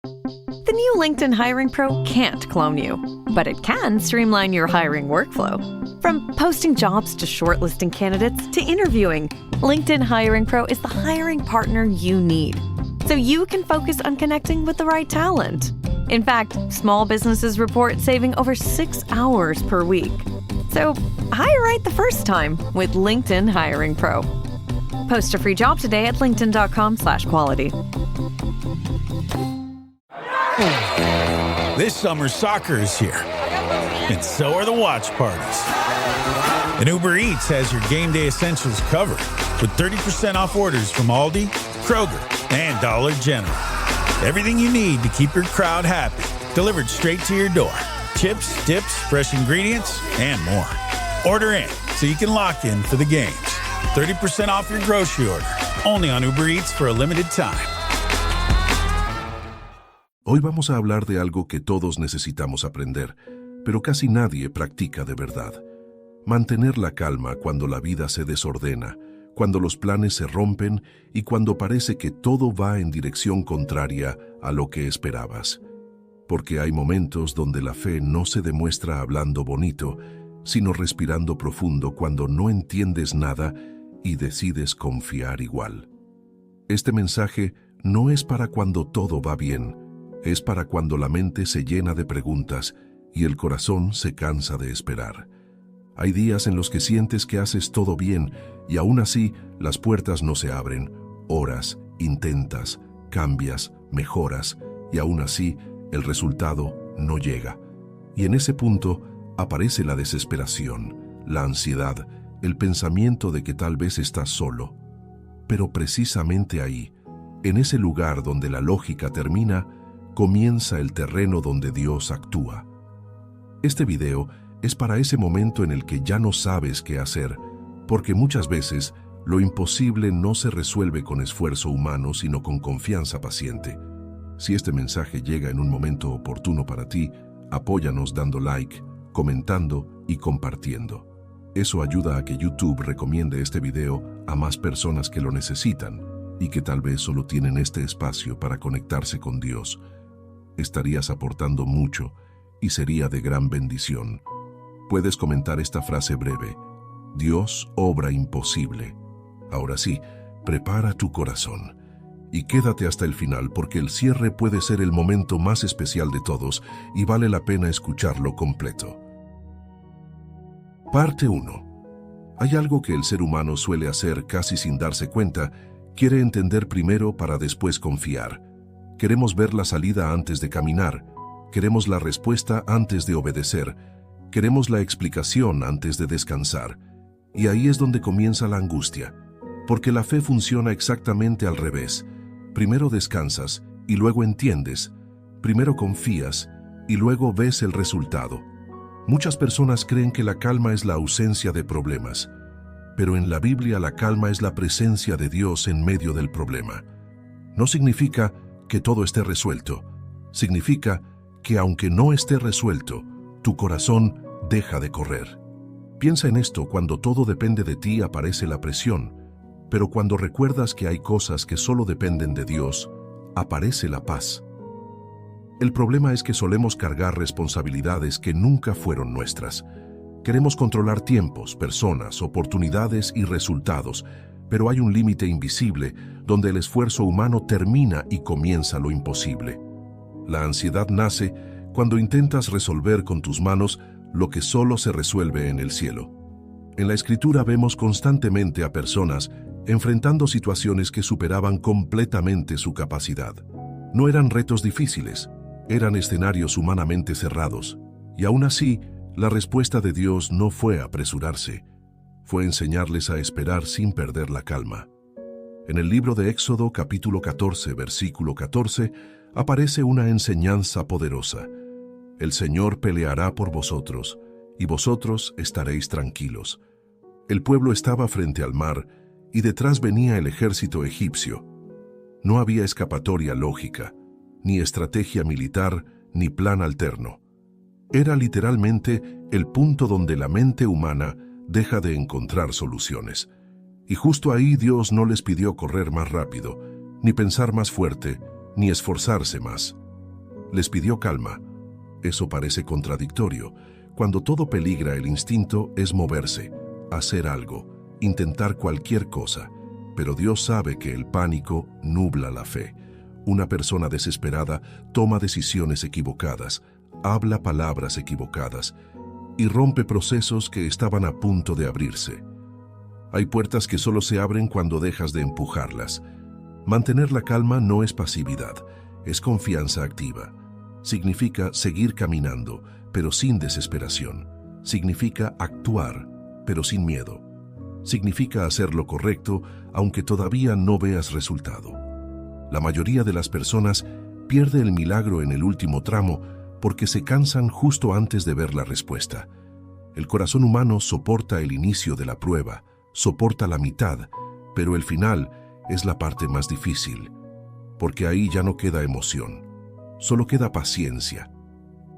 The new LinkedIn Hiring Pro can't clone you, but it can streamline your hiring workflow. From posting jobs to shortlisting candidates to interviewing, LinkedIn Hiring Pro is the hiring partner you need, so you can focus on connecting with the right talent. In fact, small businesses report saving over 6 hours per week. So hire right the first time with LinkedIn Hiring Pro. Post a free job today at linkedin.com/quality. This summer, soccer is here, and so are the watch parties. And Uber Eats has your game day essentials covered with 30% off orders from Aldi, Kroger, and Dollar General. Everything you need to keep your crowd happy, delivered straight to your door. Chips, dips, fresh ingredients, and more. Order in so you can lock in for the games. 30% off your grocery order, only on Uber Eats for a limited time. Hoy vamos a hablar de algo que todos necesitamos aprender, pero casi nadie practica de verdad. Mantener la calma cuando la vida se desordena, cuando los planes se rompen y cuando parece que todo va en dirección contraria a lo que esperabas. Porque hay momentos donde la fe no se demuestra hablando bonito, sino respirando profundo cuando no entiendes nada y decides confiar igual. Este mensaje no es para cuando todo va bien, es para cuando la mente se llena de preguntas y el corazón se cansa de esperar. Hay días en los que sientes que haces todo bien y aún así las puertas no se abren. Oras, intentas, cambias, mejoras y aún así el resultado no llega. Y en ese punto aparece la desesperación, la ansiedad, el pensamiento de que tal vez estás solo. Pero precisamente ahí, en ese lugar donde la lógica termina, comienza el terreno donde Dios actúa. Este video es para ese momento en el que ya no sabes qué hacer, porque muchas veces lo imposible no se resuelve con esfuerzo humano, sino con confianza paciente. Si este mensaje llega en un momento oportuno para ti, apóyanos dando like, comentando y compartiendo. Eso ayuda a que YouTube recomiende este video a más personas que lo necesitan y que tal vez solo tienen este espacio para conectarse con Dios. Estarías aportando mucho y sería de gran bendición. Puedes comentar esta frase breve: Dios obra imposible. Ahora sí, prepara tu corazón y quédate hasta el final, porque el cierre puede ser el momento más especial de todos y vale la pena escucharlo completo. Parte 1. Hay algo que el ser humano suele hacer casi sin darse cuenta. Quiere entender primero para después confiar. Queremos ver la salida antes de caminar. Queremos la respuesta antes de obedecer. Queremos la explicación antes de descansar. Y ahí es donde comienza la angustia, porque la fe funciona exactamente al revés. Primero descansas y luego entiendes. Primero confías y luego ves el resultado. Muchas personas creen que la calma es la ausencia de problemas, pero en la Biblia la calma es la presencia de Dios en medio del problema. No significa que todo esté resuelto. Significa que aunque no esté resuelto, tu corazón deja de correr. Piensa en esto: cuando todo depende de ti aparece la presión, pero cuando recuerdas que hay cosas que solo dependen de Dios, aparece la paz. El problema es que solemos cargar responsabilidades que nunca fueron nuestras. Queremos controlar tiempos, personas, oportunidades y resultados, pero hay un límite invisible donde el esfuerzo humano termina y comienza lo imposible. La ansiedad nace cuando intentas resolver con tus manos lo que solo se resuelve en el cielo. En la Escritura vemos constantemente a personas enfrentando situaciones que superaban completamente su capacidad. No eran retos difíciles, eran escenarios humanamente cerrados, y aún así, la respuesta de Dios no fue apresurarse, fue enseñarles a esperar sin perder la calma. En el libro de Éxodo, capítulo 14, versículo 14, aparece una enseñanza poderosa. El Señor peleará por vosotros, y vosotros estaréis tranquilos. El pueblo estaba frente al mar, y detrás venía el ejército egipcio. No había escapatoria lógica, ni estrategia militar, ni plan alterno. Era literalmente el punto donde la mente humana deja de encontrar soluciones. Y justo ahí Dios no les pidió correr más rápido, ni pensar más fuerte, ni esforzarse más. Les pidió calma. Eso parece contradictorio. Cuando todo peligra, el instinto es moverse, hacer algo, intentar cualquier cosa. Pero Dios sabe que el pánico nubla la fe. Una persona desesperada toma decisiones equivocadas, habla palabras equivocadas y rompe procesos que estaban a punto de abrirse. Hay puertas que solo se abren cuando dejas de empujarlas. Mantener la calma no es pasividad, es confianza activa. Significa seguir caminando, pero sin desesperación. Significa actuar, pero sin miedo. Significa hacer lo correcto, aunque todavía no veas resultado. La mayoría de las personas pierde el milagro en el último tramo porque se cansan justo antes de ver la respuesta. El corazón humano soporta el inicio de la prueba, soporta la mitad, pero el final es la parte más difícil, porque ahí ya no queda emoción, solo queda paciencia.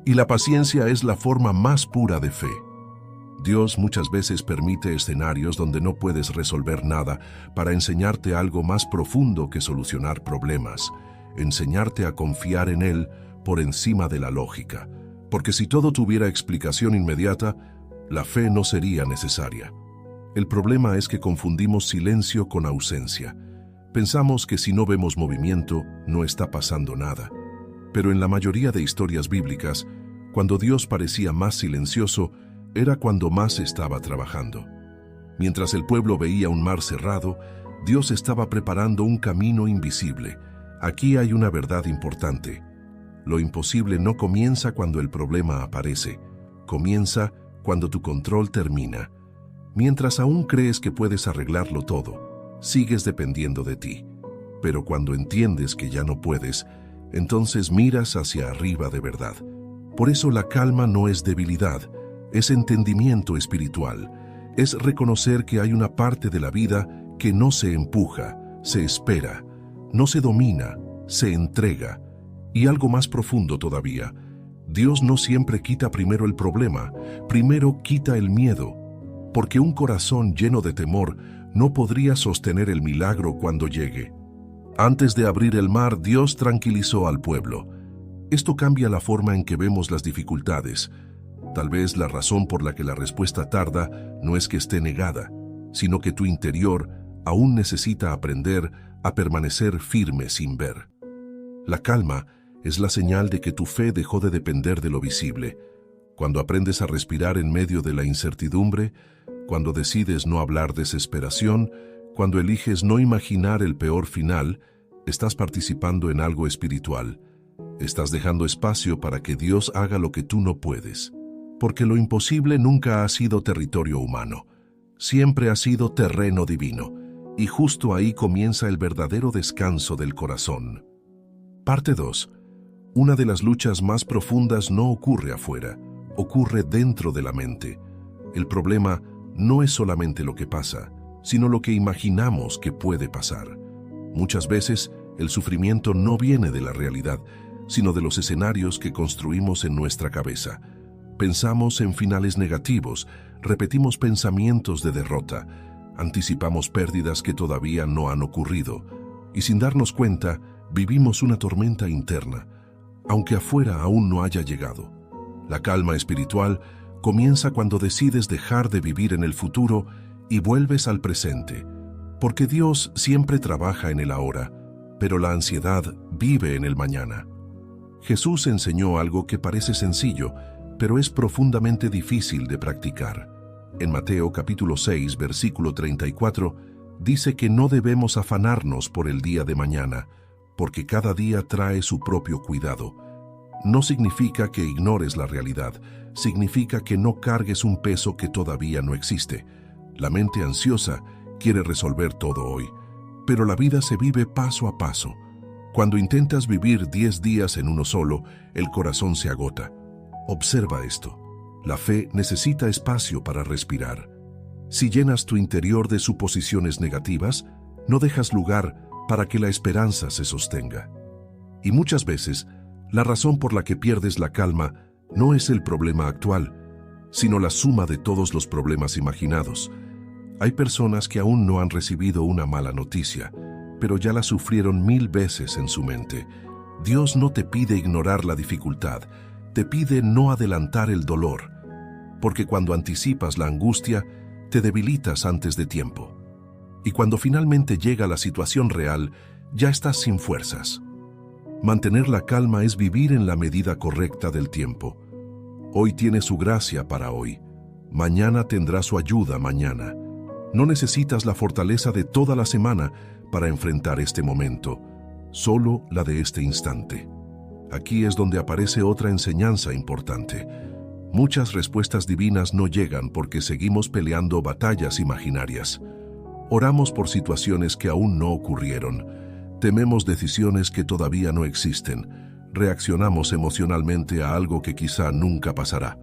Y la paciencia es la forma más pura de fe. Dios muchas veces permite escenarios donde no puedes resolver nada para enseñarte algo más profundo que solucionar problemas, enseñarte a confiar en Él por encima de la lógica, porque si todo tuviera explicación inmediata, la fe no sería necesaria. El problema es que confundimos silencio con ausencia. Pensamos que si no vemos movimiento, no está pasando nada. Pero en la mayoría de historias bíblicas, cuando Dios parecía más silencioso, era cuando más estaba trabajando. Mientras el pueblo veía un mar cerrado, Dios estaba preparando un camino invisible. Aquí hay una verdad importante. Lo imposible no comienza cuando el problema aparece, comienza cuando tu control termina. Mientras aún crees que puedes arreglarlo todo, sigues dependiendo de ti. Pero cuando entiendes que ya no puedes, entonces miras hacia arriba de verdad. Por eso la calma no es debilidad, es entendimiento espiritual. Es reconocer que hay una parte de la vida que no se empuja, se espera, no se domina, se entrega. Y algo más profundo todavía, Dios no siempre quita primero el problema, primero quita el miedo, porque un corazón lleno de temor no podría sostener el milagro cuando llegue. Antes de abrir el mar, Dios tranquilizó al pueblo. Esto cambia la forma en que vemos las dificultades. Tal vez la razón por la que la respuesta tarda no es que esté negada, sino que tu interior aún necesita aprender a permanecer firme sin ver. La calma es la señal de que tu fe dejó de depender de lo visible. Cuando aprendes a respirar en medio de la incertidumbre, cuando decides no hablar desesperación, cuando eliges no imaginar el peor final, estás participando en algo espiritual. Estás dejando espacio para que Dios haga lo que tú no puedes. Porque lo imposible nunca ha sido territorio humano. Siempre ha sido terreno divino. Y justo ahí comienza el verdadero descanso del corazón. Parte 2. Una de las luchas más profundas no ocurre afuera, ocurre dentro de la mente. El problema no es solamente lo que pasa, sino lo que imaginamos que puede pasar. Muchas veces, el sufrimiento no viene de la realidad, sino de los escenarios que construimos en nuestra cabeza. Pensamos en finales negativos, repetimos pensamientos de derrota, anticipamos pérdidas que todavía no han ocurrido, y sin darnos cuenta, vivimos una tormenta interna, aunque afuera aún no haya llegado. La calma espiritual comienza cuando decides dejar de vivir en el futuro y vuelves al presente, porque Dios siempre trabaja en el ahora, pero la ansiedad vive en el mañana. Jesús enseñó algo que parece sencillo, pero es profundamente difícil de practicar. En Mateo capítulo 6, versículo 34, dice que no debemos afanarnos por el día de mañana, porque cada día trae su propio cuidado. No significa que ignores la realidad, significa que no cargues un peso que todavía no existe. La mente ansiosa quiere resolver todo hoy, pero la vida se vive paso a paso. Cuando intentas vivir 10 días en uno solo, el corazón se agota. Observa esto. La fe necesita espacio para respirar. Si llenas tu interior de suposiciones negativas, no dejas lugar para que la esperanza se sostenga. Y muchas veces, la razón por la que pierdes la calma no es el problema actual, sino la suma de todos los problemas imaginados. Hay personas que aún no han recibido una mala noticia, pero ya la sufrieron 1000 veces en su mente. Dios no te pide ignorar la dificultad, te pide no adelantar el dolor, porque cuando anticipas la angustia, te debilitas antes de tiempo. Y cuando finalmente llega la situación real, ya estás sin fuerzas. Mantener la calma es vivir en la medida correcta del tiempo. Hoy tiene su gracia para hoy. Mañana tendrá su ayuda mañana. No necesitas la fortaleza de toda la semana para enfrentar este momento, solo la de este instante. Aquí es donde aparece otra enseñanza importante. Muchas respuestas divinas no llegan porque seguimos peleando batallas imaginarias. Oramos por situaciones que aún no ocurrieron. Tememos decisiones que todavía no existen. Reaccionamos emocionalmente a algo que quizá nunca pasará.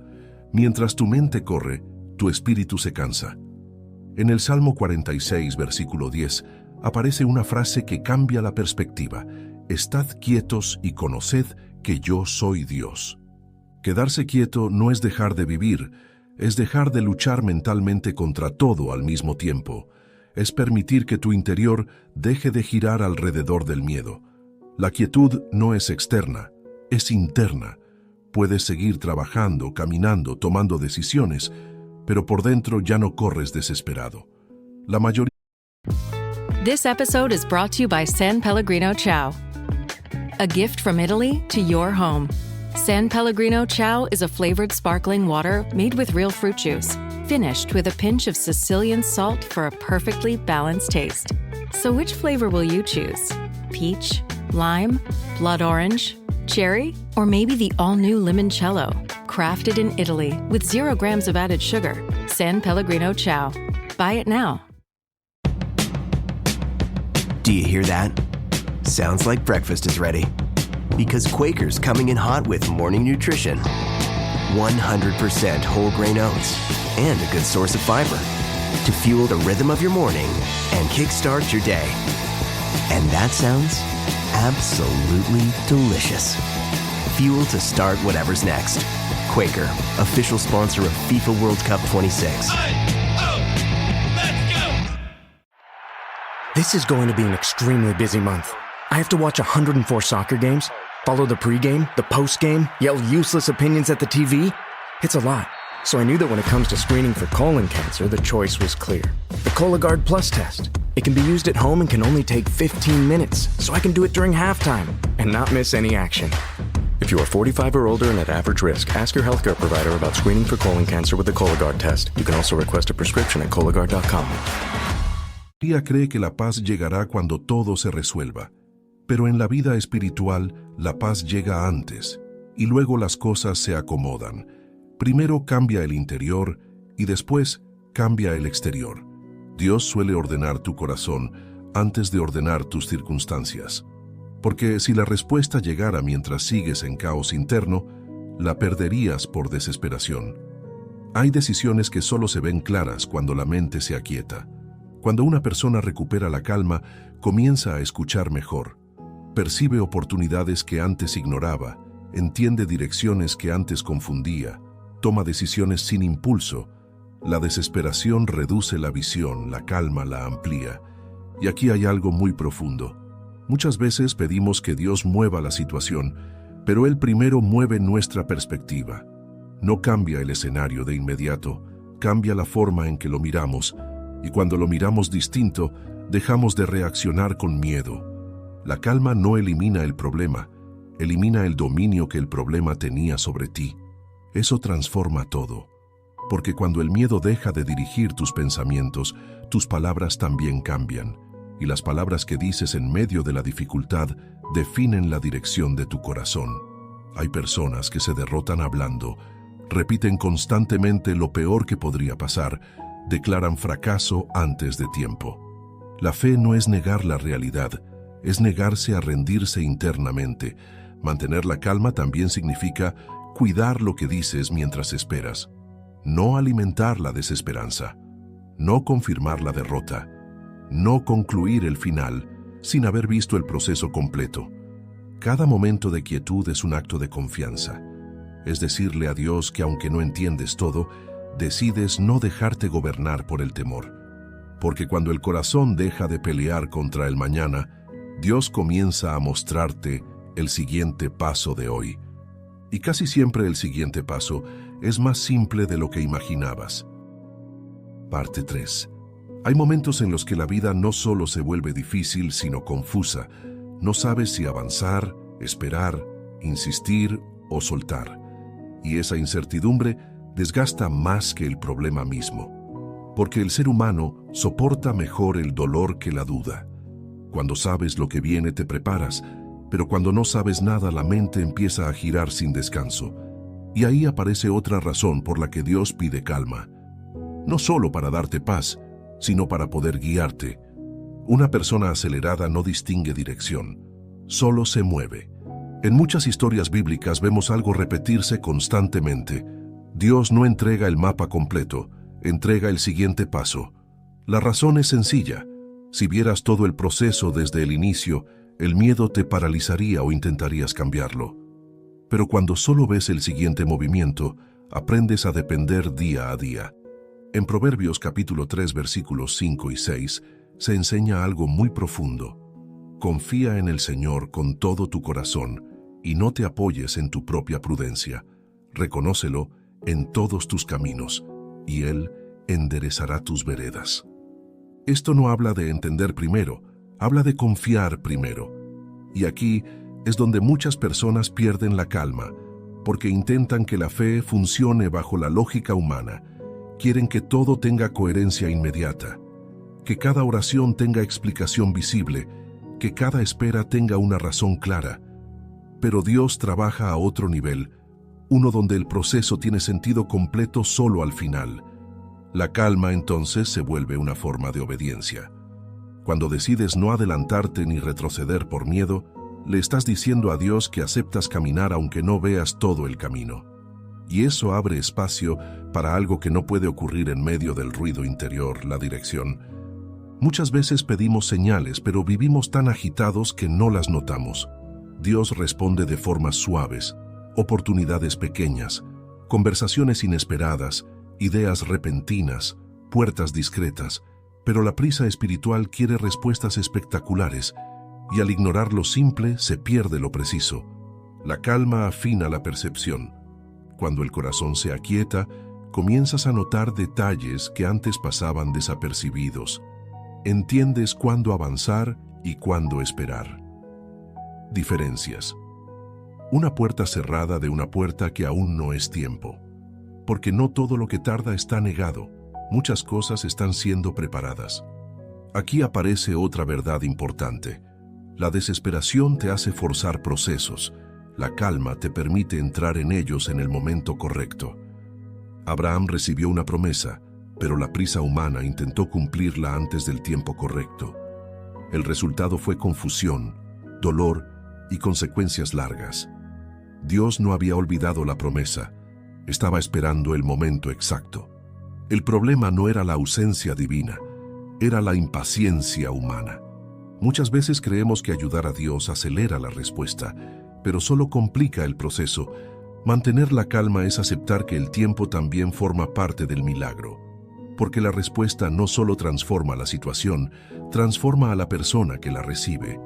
Mientras tu mente corre, tu espíritu se cansa. En el Salmo 46, versículo 10, aparece una frase que cambia la perspectiva. Estad quietos y conoced que yo soy Dios. Quedarse quieto no es dejar de vivir, es dejar de luchar mentalmente contra todo al mismo tiempo. Es permitir que tu interior deje de girar alrededor del miedo. La quietud no es externa, es interna. Puedes seguir trabajando, caminando, tomando decisiones, pero por dentro ya no corres desesperado. La mayoría. This episode is brought to you by San Pellegrino Ciao. A gift from Italy to your home. San Pellegrino Ciao is a flavored sparkling water made with real fruit juice, finished with a pinch of Sicilian salt for a perfectly balanced taste. So which flavor will you choose? Peach, lime, blood orange, cherry, or maybe the all-new limoncello? Crafted in Italy with 0 grams of added sugar. San Pellegrino Ciao. Buy it now. Do you hear that? Sounds like breakfast is ready. Because Quaker's coming in hot with morning nutrition. 100% whole grain oats and a good source of fiber to fuel the rhythm of your morning and kickstart your day. And that sounds absolutely delicious. Fuel to start whatever's next. Quaker, official sponsor of FIFA World Cup 26. This is going to be an extremely busy month. I have to watch 104 soccer games, follow the pregame, the postgame, yell useless opinions at the TV. It's a lot. So I knew that when it comes to screening for colon cancer, the choice was clear. The Cologuard Plus test. It can be used at home and can only take 15 minutes, so I can do it during halftime and not miss any action. If you are 45 or older and at average risk, ask your healthcare provider about screening for colon cancer with the Cologuard test. You can also request a prescription at Cologuard.com. La mayoría cree que la paz llegará cuando todo se resuelva. Pero en la vida espiritual, la paz llega antes, y luego las cosas se acomodan. Primero cambia el interior, y después cambia el exterior. Dios suele ordenar tu corazón antes de ordenar tus circunstancias. Porque si la respuesta llegara mientras sigues en caos interno, la perderías por desesperación. Hay decisiones que solo se ven claras cuando la mente se aquieta. Cuando una persona recupera la calma, comienza a escuchar mejor. Percibe oportunidades que antes ignoraba, entiende direcciones que antes confundía, toma decisiones sin impulso. La desesperación reduce la visión, la calma la amplía. Y aquí hay algo muy profundo. Muchas veces pedimos que Dios mueva la situación, pero Él primero mueve nuestra perspectiva. No cambia el escenario de inmediato, cambia la forma en que lo miramos, y cuando lo miramos distinto, dejamos de reaccionar con miedo. La calma no elimina el problema, elimina el dominio que el problema tenía sobre ti. Eso transforma todo. Porque cuando el miedo deja de dirigir tus pensamientos, tus palabras también cambian. Y las palabras que dices en medio de la dificultad definen la dirección de tu corazón. Hay personas que se derrotan hablando, repiten constantemente lo peor que podría pasar, declaran fracaso antes de tiempo. La fe no es negar la realidad, es negarse a rendirse internamente. Mantener la calma también significa cuidar lo que dices mientras esperas. No alimentar la desesperanza, no confirmar la derrota, no concluir el final sin haber visto el proceso completo. Cada momento de quietud es un acto de confianza. Es decirle a Dios que aunque no entiendes todo, decides no dejarte gobernar por el temor. Porque cuando el corazón deja de pelear contra el mañana, Dios comienza a mostrarte el siguiente paso de hoy. Y casi siempre el siguiente paso es más simple de lo que imaginabas. Parte 3. Hay momentos en los que la vida no solo se vuelve difícil, sino confusa. No sabes si avanzar, esperar, insistir o soltar. Y esa incertidumbre desgasta más que el problema mismo. Porque el ser humano soporta mejor el dolor que la duda. Cuando sabes lo que viene te preparas, pero cuando no sabes nada la mente empieza a girar sin descanso. Y ahí aparece otra razón por la que Dios pide calma. No solo para darte paz, sino para poder guiarte. Una persona acelerada no distingue dirección, solo se mueve. En muchas historias bíblicas vemos algo repetirse constantemente. Dios no entrega el mapa completo, entrega el siguiente paso. La razón es sencilla. Si vieras todo el proceso desde el inicio, el miedo te paralizaría o intentarías cambiarlo. Pero cuando solo ves el siguiente movimiento, aprendes a depender día a día. En Proverbios capítulo 3 versículos 5 y 6 se enseña algo muy profundo. Confía en el Señor con todo tu corazón y no te apoyes en tu propia prudencia. Reconócelo en todos tus caminos y Él enderezará tus veredas. Esto no habla de entender primero, habla de confiar primero. Y aquí es donde muchas personas pierden la calma, porque intentan que la fe funcione bajo la lógica humana. Quieren que todo tenga coherencia inmediata, que cada oración tenga explicación visible, que cada espera tenga una razón clara. Pero Dios trabaja a otro nivel, uno donde el proceso tiene sentido completo solo al final. La calma entonces se vuelve una forma de obediencia. Cuando decides no adelantarte ni retroceder por miedo, le estás diciendo a Dios que aceptas caminar aunque no veas todo el camino. Y eso abre espacio para algo que no puede ocurrir en medio del ruido interior, la dirección. Muchas veces pedimos señales, pero vivimos tan agitados que no las notamos. Dios responde de formas suaves, oportunidades pequeñas, conversaciones inesperadas, ideas repentinas, puertas discretas, pero la prisa espiritual quiere respuestas espectaculares, y al ignorar lo simple se pierde lo preciso. La calma afina la percepción. Cuando el corazón se aquieta, comienzas a notar detalles que antes pasaban desapercibidos. Entiendes cuándo avanzar y cuándo esperar. Diferencias. Una puerta cerrada de una puerta que aún no es tiempo. Porque no todo lo que tarda está negado. Muchas cosas están siendo preparadas. Aquí aparece otra verdad importante. La desesperación te hace forzar procesos. La calma te permite entrar en ellos en el momento correcto. Abraham recibió una promesa, pero la prisa humana intentó cumplirla antes del tiempo correcto. El resultado fue confusión, dolor y consecuencias largas. Dios no había olvidado la promesa, estaba esperando el momento exacto. El problema no era la ausencia divina, era la impaciencia humana. Muchas veces creemos que ayudar a Dios acelera la respuesta, pero solo complica el proceso. Mantener la calma es aceptar que el tiempo también forma parte del milagro, porque la respuesta no solo transforma la situación, transforma a la persona que la recibe.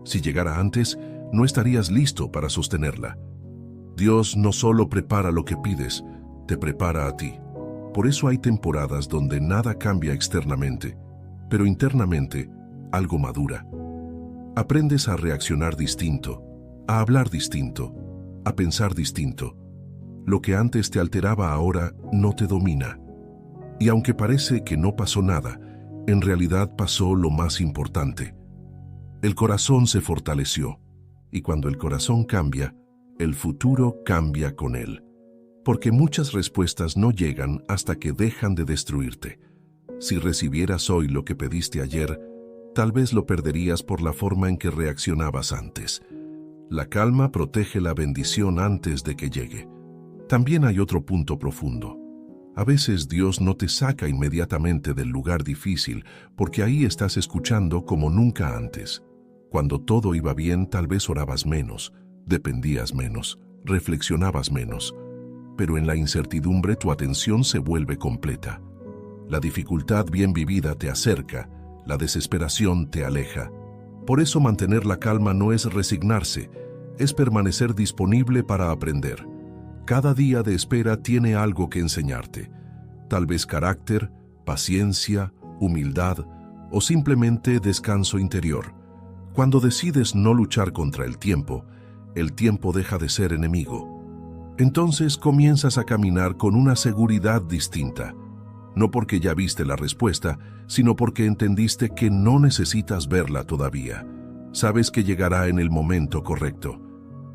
Si llegara antes, no estarías listo para sostenerla. Dios no solo prepara lo que pides, te prepara a ti. Por eso hay temporadas donde nada cambia externamente, pero internamente algo madura. Aprendes a reaccionar distinto, a hablar distinto, a pensar distinto. Lo que antes te alteraba ahora no te domina. Y aunque parece que no pasó nada, en realidad pasó lo más importante. El corazón se fortaleció, y cuando el corazón cambia, el futuro cambia con él. Porque muchas respuestas no llegan hasta que dejan de destruirte. Si recibieras hoy lo que pediste ayer, tal vez lo perderías por la forma en que reaccionabas antes. La calma protege la bendición antes de que llegue. También hay otro punto profundo. A veces Dios no te saca inmediatamente del lugar difícil porque ahí estás escuchando como nunca antes. Cuando todo iba bien, tal vez orabas menos, dependías menos, reflexionabas menos. Pero en la incertidumbre tu atención se vuelve completa. La dificultad bien vivida te acerca, la desesperación te aleja. Por eso mantener la calma no es resignarse, es permanecer disponible para aprender. Cada día de espera tiene algo que enseñarte. Tal vez carácter, paciencia, humildad o simplemente descanso interior. Cuando decides no luchar contra el tiempo deja de ser enemigo. Entonces comienzas a caminar con una seguridad distinta. No porque ya viste la respuesta, sino porque entendiste que no necesitas verla todavía. Sabes que llegará en el momento correcto.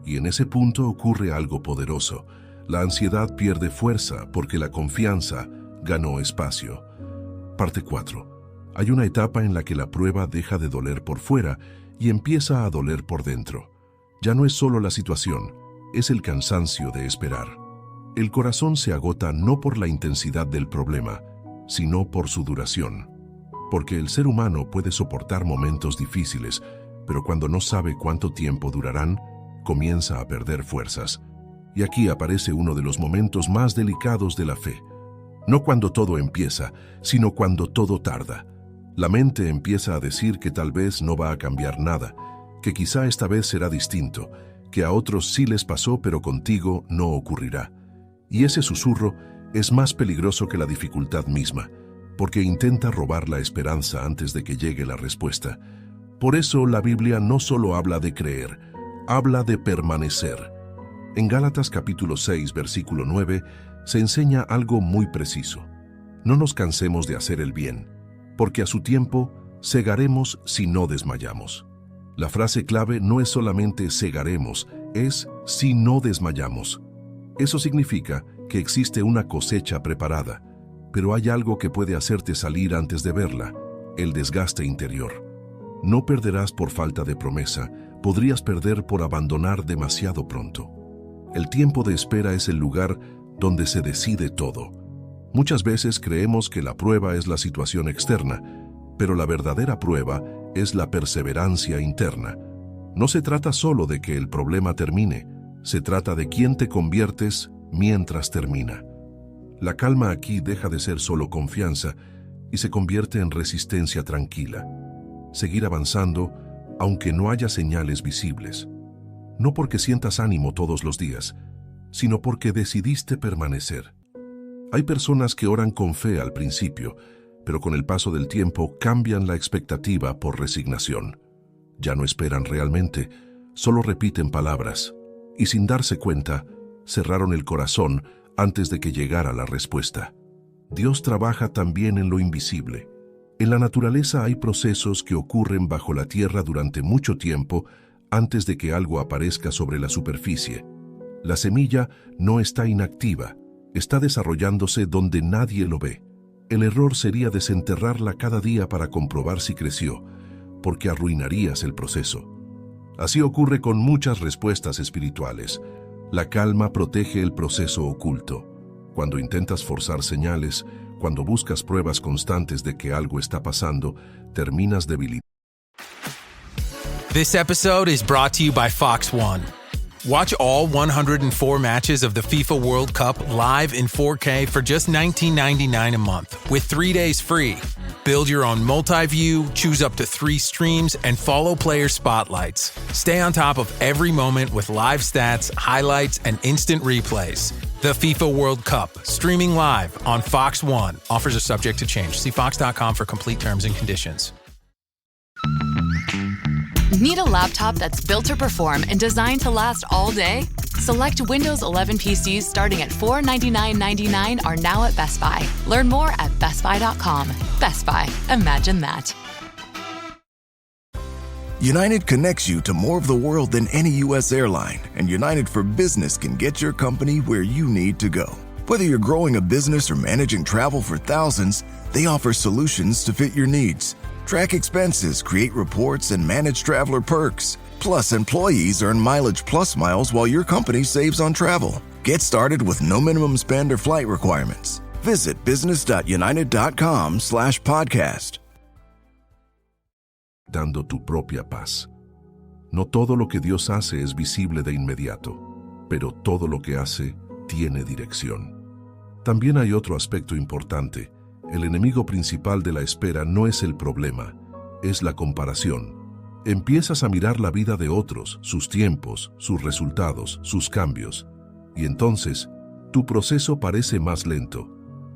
Y en ese punto ocurre algo poderoso. La ansiedad pierde fuerza porque la confianza ganó espacio. Parte 4. Hay una etapa en la que la prueba deja de doler por fuera y empieza a doler por dentro. Ya no es solo la situación, es el cansancio de esperar. El corazón se agota no por la intensidad del problema, sino por su duración. Porque el ser humano puede soportar momentos difíciles, pero cuando no sabe cuánto tiempo durarán, comienza a perder fuerzas. Y aquí aparece uno de los momentos más delicados de la fe. No cuando todo empieza, sino cuando todo tarda. La mente empieza a decir que tal vez no va a cambiar nada, que quizá esta vez será distinto, que a otros sí les pasó pero contigo no ocurrirá. Y ese susurro es más peligroso que la dificultad misma, porque intenta robar la esperanza antes de que llegue la respuesta. Por eso la Biblia no solo habla de creer, habla de permanecer. En Gálatas capítulo 6, versículo 9, se enseña algo muy preciso. No nos cansemos de hacer el bien, porque a su tiempo segaremos si no desmayamos. La frase clave no es solamente segaremos, es si no desmayamos. Eso significa que existe una cosecha preparada, pero hay algo que puede hacerte salir antes de verla, el desgaste interior. No perderás por falta de promesa, podrías perder por abandonar demasiado pronto. El tiempo de espera es el lugar donde se decide todo. Muchas veces creemos que la prueba es la situación externa, pero la verdadera prueba es la perseverancia interna. No se trata solo de que el problema termine, se trata de quién te conviertes mientras termina. La calma aquí deja de ser solo confianza y se convierte en resistencia tranquila. Seguir avanzando aunque no haya señales visibles. No porque sientas ánimo todos los días, sino porque decidiste permanecer. Hay personas que oran con fe al principio, pero con el paso del tiempo cambian la expectativa por resignación. Ya no esperan realmente, solo repiten palabras, y sin darse cuenta, cerraron el corazón antes de que llegara la respuesta. Dios trabaja también en lo invisible. En la naturaleza hay procesos que ocurren bajo la tierra durante mucho tiempo antes de que algo aparezca sobre la superficie. La semilla no está inactiva, está desarrollándose donde nadie lo ve. El error sería desenterrarla cada día para comprobar si creció, porque arruinarías el proceso. Así ocurre con muchas respuestas espirituales. La calma protege el proceso oculto. Cuando intentas forzar señales, cuando buscas pruebas constantes de que algo está pasando, terminas debilitado. This episode is brought to you by Fox One. Watch all 104 matches of the FIFA World Cup live in 4K for just $19.99 a month with 3 days free. Build your own multi-view, choose up to 3 streams, and follow player spotlights. Stay on top of every moment with live stats, highlights, and instant replays. The FIFA World Cup, streaming live on Fox One. Offers are subject to change. See fox.com for complete terms and conditions. Need a laptop that's built to perform and designed to last all day? Select Windows 11 PCs starting at $499.99 are now at Best Buy. Learn more at bestbuy.com. Best Buy. Imagine that. United connects you to more of the world than any U.S. airline, and United for Business can get your company where you need to go. Whether you're growing a business or managing travel for thousands, they offer solutions to fit your needs. Track expenses, create reports, and manage traveler perks. Plus, employees earn Mileage Plus miles while your company saves on travel. Get started with no minimum spend or flight requirements. Visit business.united.com/podcast. Dando tu propia paz. No todo lo que Dios hace es visible de inmediato, pero todo lo que hace tiene dirección. También hay otro aspecto importante. El enemigo principal de la espera no es el problema, es la comparación. Empiezas a mirar la vida de otros, sus tiempos, sus resultados, sus cambios. Y entonces, tu proceso parece más lento,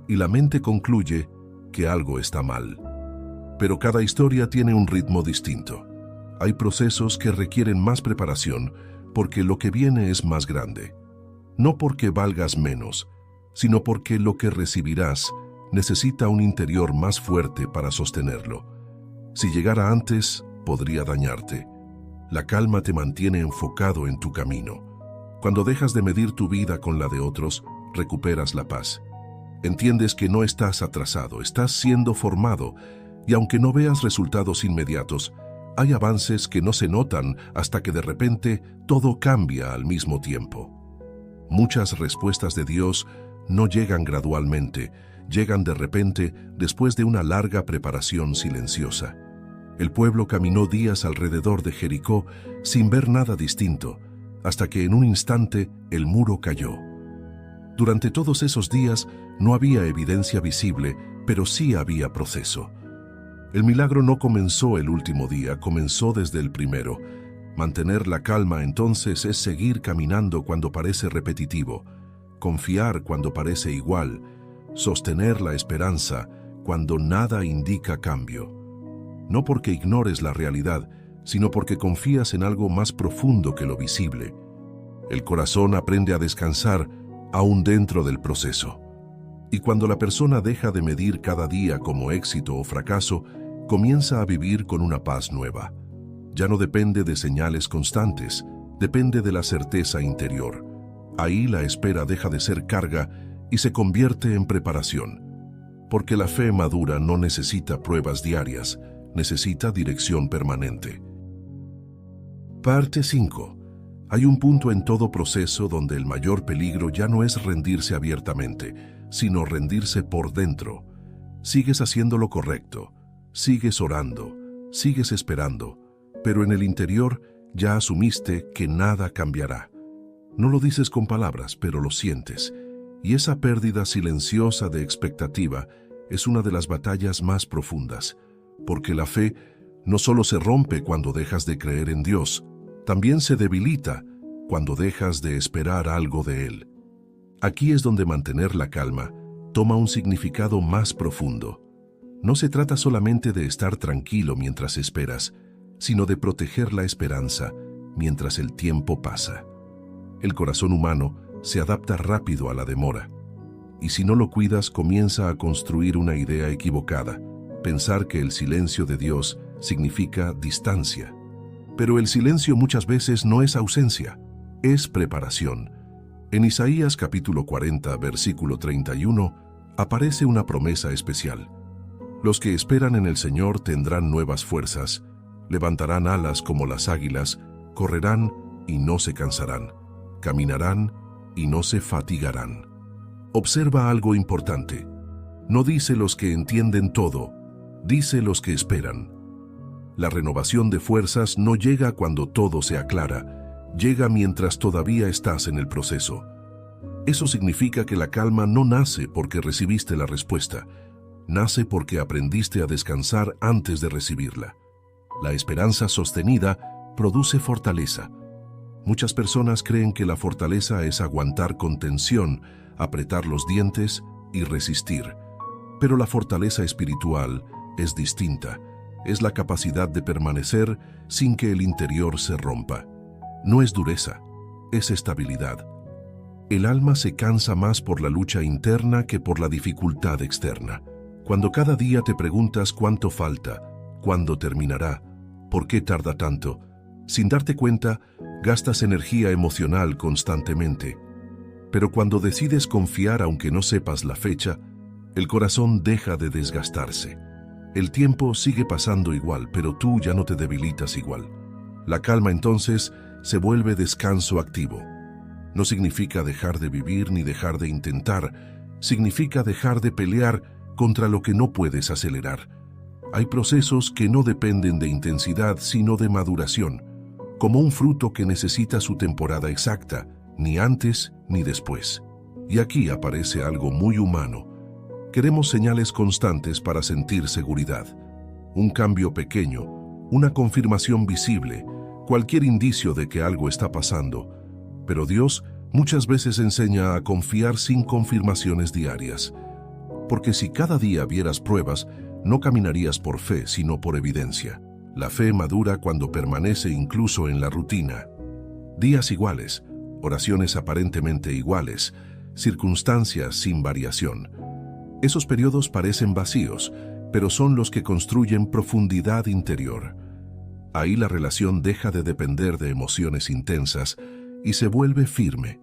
y la mente concluye que algo está mal. Pero cada historia tiene un ritmo distinto. Hay procesos que requieren más preparación porque lo que viene es más grande. No porque valgas menos, sino porque lo que recibirás necesita un interior más fuerte para sostenerlo. Si llegara antes, podría dañarte. La calma te mantiene enfocado en tu camino. Cuando dejas de medir tu vida con la de otros, recuperas la paz. Entiendes que no estás atrasado, estás siendo formado, y aunque no veas resultados inmediatos, hay avances que no se notan hasta que de repente todo cambia al mismo tiempo. Muchas respuestas de Dios no llegan gradualmente, llegan de repente después de una larga preparación silenciosa. El pueblo caminó días alrededor de Jericó sin ver nada distinto, hasta que en un instante el muro cayó. Durante todos esos días no había evidencia visible, pero sí había proceso. El milagro no comenzó el último día, comenzó desde el primero. Mantener la calma entonces es seguir caminando cuando parece repetitivo, confiar cuando parece igual, sostener la esperanza cuando nada indica cambio. No porque ignores la realidad, sino porque confías en algo más profundo que lo visible. El corazón aprende a descansar aún dentro del proceso. Y cuando la persona deja de medir cada día como éxito o fracaso, comienza a vivir con una paz nueva. Ya no depende de señales constantes, depende de la certeza interior. Ahí la espera deja de ser carga y se convierte en preparación. Porque la fe madura no necesita pruebas diarias, necesita dirección permanente. Parte 5. Hay un punto en todo proceso donde el mayor peligro ya no es rendirse abiertamente, sino rendirse por dentro. Sigues haciendo lo correcto, sigues orando, sigues esperando, pero en el interior ya asumiste que nada cambiará. No lo dices con palabras, pero lo sientes, y esa pérdida silenciosa de expectativa es una de las batallas más profundas, porque la fe no solo se rompe cuando dejas de creer en Dios, también se debilita cuando dejas de esperar algo de Él. Aquí es donde mantener la calma toma un significado más profundo. No se trata solamente de estar tranquilo mientras esperas, sino de proteger la esperanza mientras el tiempo pasa. El corazón humano se adapta rápido a la demora, y si no lo cuidas comienza a construir una idea equivocada, pensar que el silencio de Dios significa distancia. Pero el silencio muchas veces no es ausencia, es preparación. En Isaías capítulo 40, versículo 31, aparece una promesa especial. Los que esperan en el Señor tendrán nuevas fuerzas, levantarán alas como las águilas, correrán y no se cansarán, caminarán y no se fatigarán. Observa algo importante. No dice los que entienden todo, dice los que esperan. La renovación de fuerzas no llega cuando todo se aclara, llega mientras todavía estás en el proceso. Eso significa que la calma no nace porque recibiste la respuesta, nace porque aprendiste a descansar antes de recibirla. La esperanza sostenida produce fortaleza. Muchas personas creen que la fortaleza es aguantar con tensión, apretar los dientes y resistir. Pero la fortaleza espiritual es distinta. Es la capacidad de permanecer sin que el interior se rompa. No es dureza, es estabilidad. El alma se cansa más por la lucha interna que por la dificultad externa. Cuando cada día te preguntas cuánto falta, cuándo terminará, por qué tarda tanto, sin darte cuenta, gastas energía emocional constantemente. Pero cuando decides confiar aunque no sepas la fecha, el corazón deja de desgastarse. El tiempo sigue pasando igual, pero tú ya no te debilitas igual. La calma entonces se vuelve descanso activo. No significa dejar de vivir ni dejar de intentar, significa dejar de pelear contra lo que no puedes acelerar. Hay procesos que no dependen de intensidad, sino de maduración, como un fruto que necesita su temporada exacta, ni antes ni después. Y aquí aparece algo muy humano. Queremos señales constantes para sentir seguridad. Un cambio pequeño, una confirmación visible, cualquier indicio de que algo está pasando. Pero Dios muchas veces enseña a confiar sin confirmaciones diarias. Porque si cada día vieras pruebas, no caminarías por fe, sino por evidencia. La fe madura cuando permanece incluso en la rutina. Días iguales, oraciones aparentemente iguales, circunstancias sin variación. Esos periodos parecen vacíos, pero son los que construyen profundidad interior. Ahí la relación deja de depender de emociones intensas y se vuelve firme.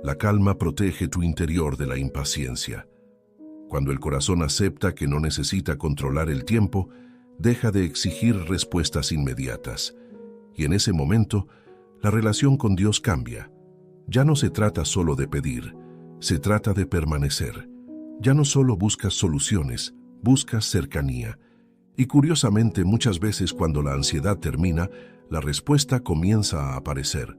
La calma protege tu interior de la impaciencia. Cuando el corazón acepta que no necesita controlar el tiempo, deja de exigir respuestas inmediatas. Y en ese momento, la relación con Dios cambia. Ya no se trata solo de pedir, se trata de permanecer. Ya no solo buscas soluciones, buscas cercanía. Y curiosamente, muchas veces cuando la ansiedad termina, la respuesta comienza a aparecer.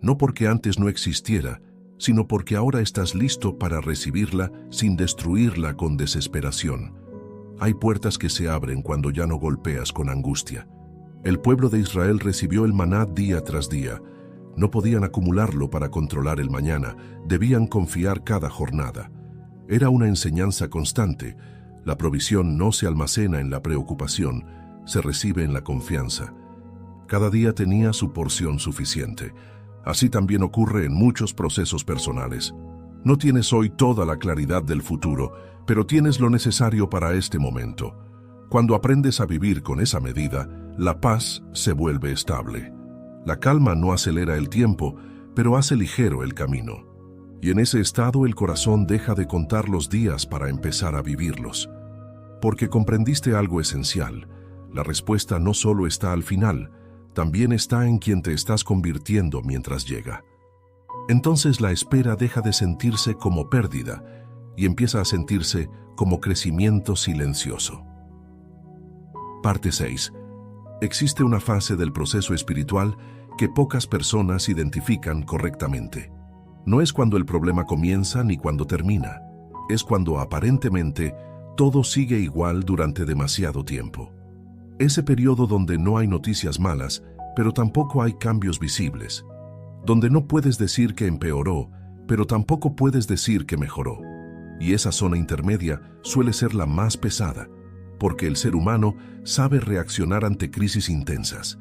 No porque antes no existiera, sino porque ahora estás listo para recibirla sin destruirla con desesperación. Hay puertas que se abren cuando ya no golpeas con angustia. El pueblo de Israel recibió el maná día tras día. No podían acumularlo para controlar el mañana, debían confiar cada jornada. Era una enseñanza constante. La provisión no se almacena en la preocupación, se recibe en la confianza. Cada día tenía su porción suficiente. Así también ocurre en muchos procesos personales. No tienes hoy toda la claridad del futuro, pero tienes lo necesario para este momento. Cuando aprendes a vivir con esa medida, la paz se vuelve estable. La calma no acelera el tiempo, pero hace ligero el camino. Y en ese estado el corazón deja de contar los días para empezar a vivirlos. Porque comprendiste algo esencial. La respuesta no solo está al final, también está en quien te estás convirtiendo mientras llega. Entonces la espera deja de sentirse como pérdida y empieza a sentirse como crecimiento silencioso. Parte 6. Existe una fase del proceso espiritual que pocas personas identifican correctamente. No es cuando el problema comienza ni cuando termina. Es cuando aparentemente todo sigue igual durante demasiado tiempo. Ese periodo donde no hay noticias malas, pero tampoco hay cambios visibles. Donde no puedes decir que empeoró, pero tampoco puedes decir que mejoró. Y esa zona intermedia suele ser la más pesada, porque el ser humano sabe reaccionar ante crisis intensas,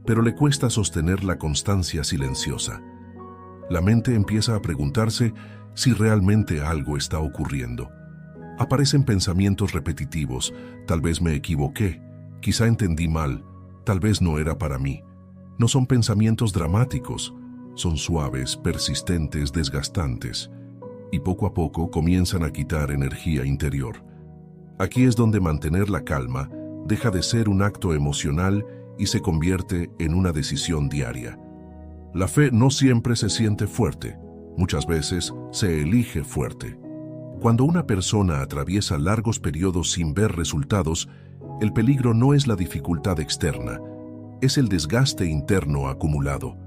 pero le cuesta sostener la constancia silenciosa. La mente empieza a preguntarse si realmente algo está ocurriendo. Aparecen pensamientos repetitivos: tal vez me equivoqué, quizá entendí mal, tal vez no era para mí. No son pensamientos dramáticos, son suaves, persistentes, desgastantes, y poco a poco comienzan a quitar energía interior. Aquí es donde mantener la calma deja de ser un acto emocional y se convierte en una decisión diaria. La fe no siempre se siente fuerte, muchas veces se elige fuerte. Cuando una persona atraviesa largos periodos sin ver resultados, el peligro no es la dificultad externa, es el desgaste interno acumulado.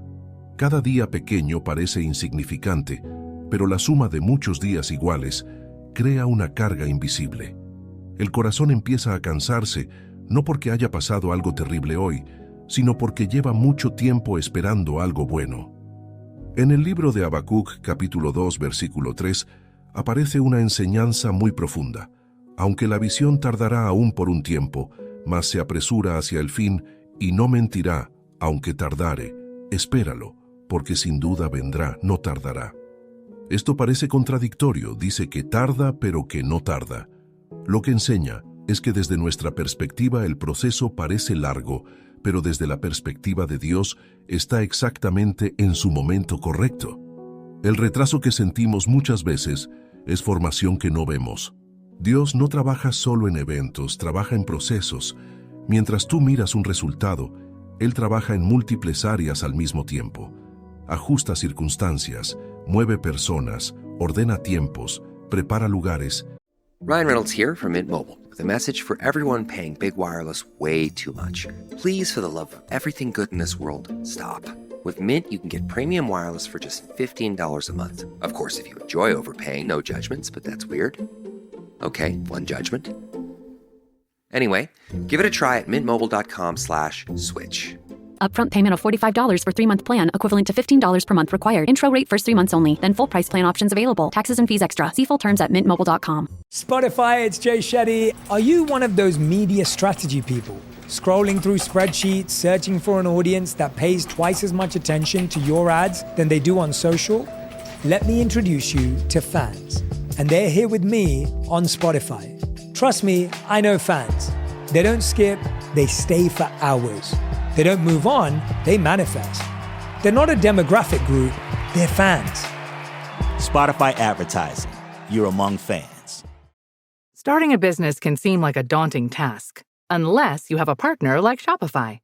Cada día pequeño parece insignificante, pero la suma de muchos días iguales crea una carga invisible. El corazón empieza a cansarse, no porque haya pasado algo terrible hoy, sino porque lleva mucho tiempo esperando algo bueno. En el libro de Habacuc, capítulo 2, versículo 3, aparece una enseñanza muy profunda. Aunque la visión tardará aún por un tiempo, mas se apresura hacia el fin y no mentirá, aunque tardare. Espéralo, porque sin duda vendrá, no tardará. Esto parece contradictorio, dice que tarda pero que no tarda. Lo que enseña es que desde nuestra perspectiva el proceso parece largo, pero desde la perspectiva de Dios está exactamente en su momento correcto. El retraso que sentimos muchas veces es formación que no vemos. Dios no trabaja solo en eventos, trabaja en procesos. Mientras tú miras un resultado, Él trabaja en múltiples áreas al mismo tiempo. Ajusta circunstancias, mueve personas, ordena tiempos, prepara lugares. Ryan Reynolds here from Mint Mobile with a message for everyone paying big wireless way too much. Please, for the love of everything good in this world, stop. With Mint, you can get premium wireless for just $15 a month. Of course, if you enjoy overpaying, no judgments, but that's weird. Okay, one judgment. Anyway, give it a try at mintmobile.com/switch. Upfront payment of $45 for 3-month plan, equivalent to $15 per month required. Intro rate first 3 months only, then full price plan options available. Taxes and fees extra. See full terms at mintmobile.com. Spotify, it's Jay Shetty. Are you one of those media strategy people? Scrolling through spreadsheets, searching for an audience that pays twice as much attention to your ads than they do on social? Let me introduce you to Fans. And they're here with me on Spotify. Trust me, I know Fans. They don't skip, they stay for hours. They don't move on, they manifest. They're not a demographic group, they're fans. Spotify advertising. You're among fans. Starting a business can seem like a daunting task, unless you have a partner like Shopify.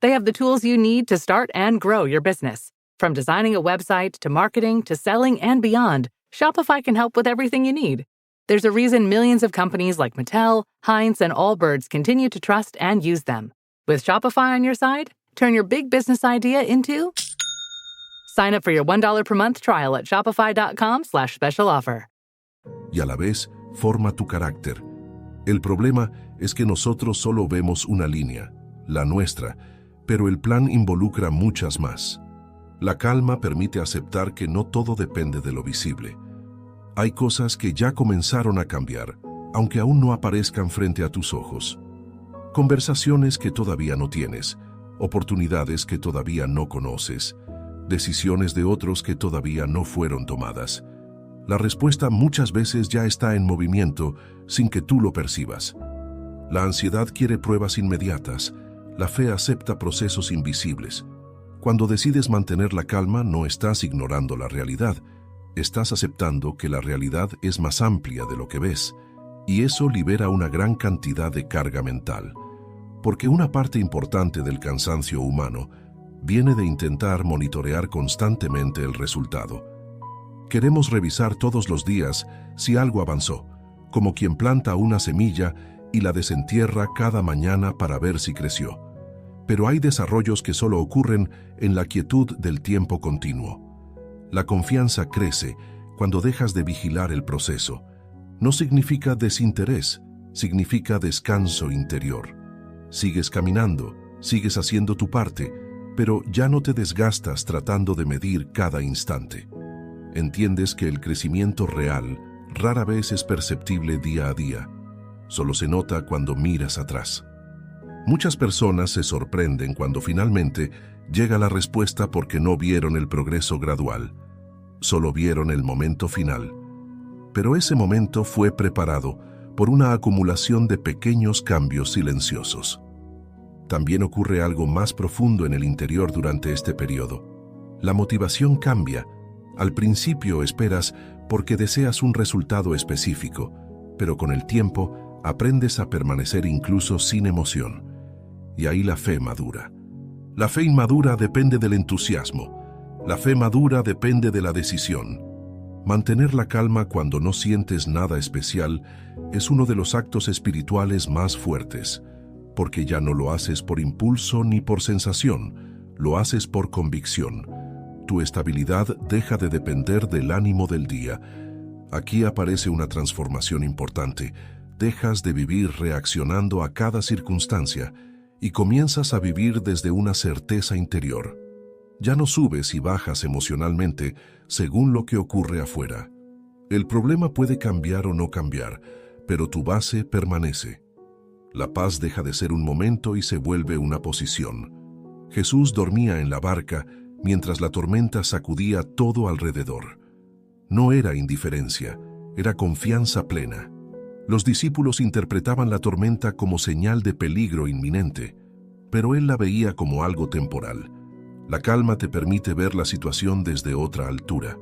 They have the tools you need to start and grow your business. From designing a website to marketing to selling and beyond, Shopify can help with everything you need. There's a reason millions of companies like Mattel, Heinz, and Allbirds continue to trust and use them. With Shopify on your side, turn your big business idea into... Sign up for your $1 per month trial at shopify.com/special offer. Y a la vez, forma tu carácter. El problema es que nosotros solo vemos una línea, la nuestra, pero el plan involucra muchas más. La calma permite aceptar que no todo depende de lo visible. Hay cosas que ya comenzaron a cambiar, aunque aún no aparezcan frente a tus ojos. Conversaciones que todavía no tienes, oportunidades que todavía no conoces, decisiones de otros que todavía no fueron tomadas. La respuesta muchas veces ya está en movimiento sin que tú lo percibas. La ansiedad quiere pruebas inmediatas, la fe acepta procesos invisibles. Cuando decides mantener la calma, no estás ignorando la realidad, estás aceptando que la realidad es más amplia de lo que ves, y eso libera una gran cantidad de carga mental. Porque una parte importante del cansancio humano viene de intentar monitorear constantemente el resultado. Queremos revisar todos los días si algo avanzó, como quien planta una semilla y la desentierra cada mañana para ver si creció. Pero hay desarrollos que solo ocurren en la quietud del tiempo continuo. La confianza crece cuando dejas de vigilar el proceso. No significa desinterés, significa descanso interior. Sigues caminando, sigues haciendo tu parte, pero ya no te desgastas tratando de medir cada instante. Entiendes que el crecimiento real rara vez es perceptible día a día. Solo se nota cuando miras atrás. Muchas personas se sorprenden cuando finalmente llega la respuesta porque no vieron el progreso gradual. Solo vieron el momento final. Pero ese momento fue preparado por una acumulación de pequeños cambios silenciosos. También ocurre algo más profundo en el interior durante este periodo. La motivación cambia. Al principio esperas porque deseas un resultado específico, pero con el tiempo aprendes a permanecer incluso sin emoción. Y ahí la fe madura. La fe inmadura depende del entusiasmo. La fe madura depende de la decisión. Mantener la calma cuando no sientes nada especial es uno de los actos espirituales más fuertes, porque ya no lo haces por impulso ni por sensación, lo haces por convicción. Tu estabilidad deja de depender del ánimo del día. Aquí aparece una transformación importante. Dejas de vivir reaccionando a cada circunstancia y comienzas a vivir desde una certeza interior. Ya no subes y bajas emocionalmente según lo que ocurre afuera. El problema puede cambiar o no cambiar, pero tu base permanece. La paz deja de ser un momento y se vuelve una posición. Jesús dormía en la barca mientras la tormenta sacudía todo alrededor. No era indiferencia, era confianza plena. Los discípulos interpretaban la tormenta como señal de peligro inminente, pero él la veía como algo temporal. La calma te permite ver la situación desde otra altura.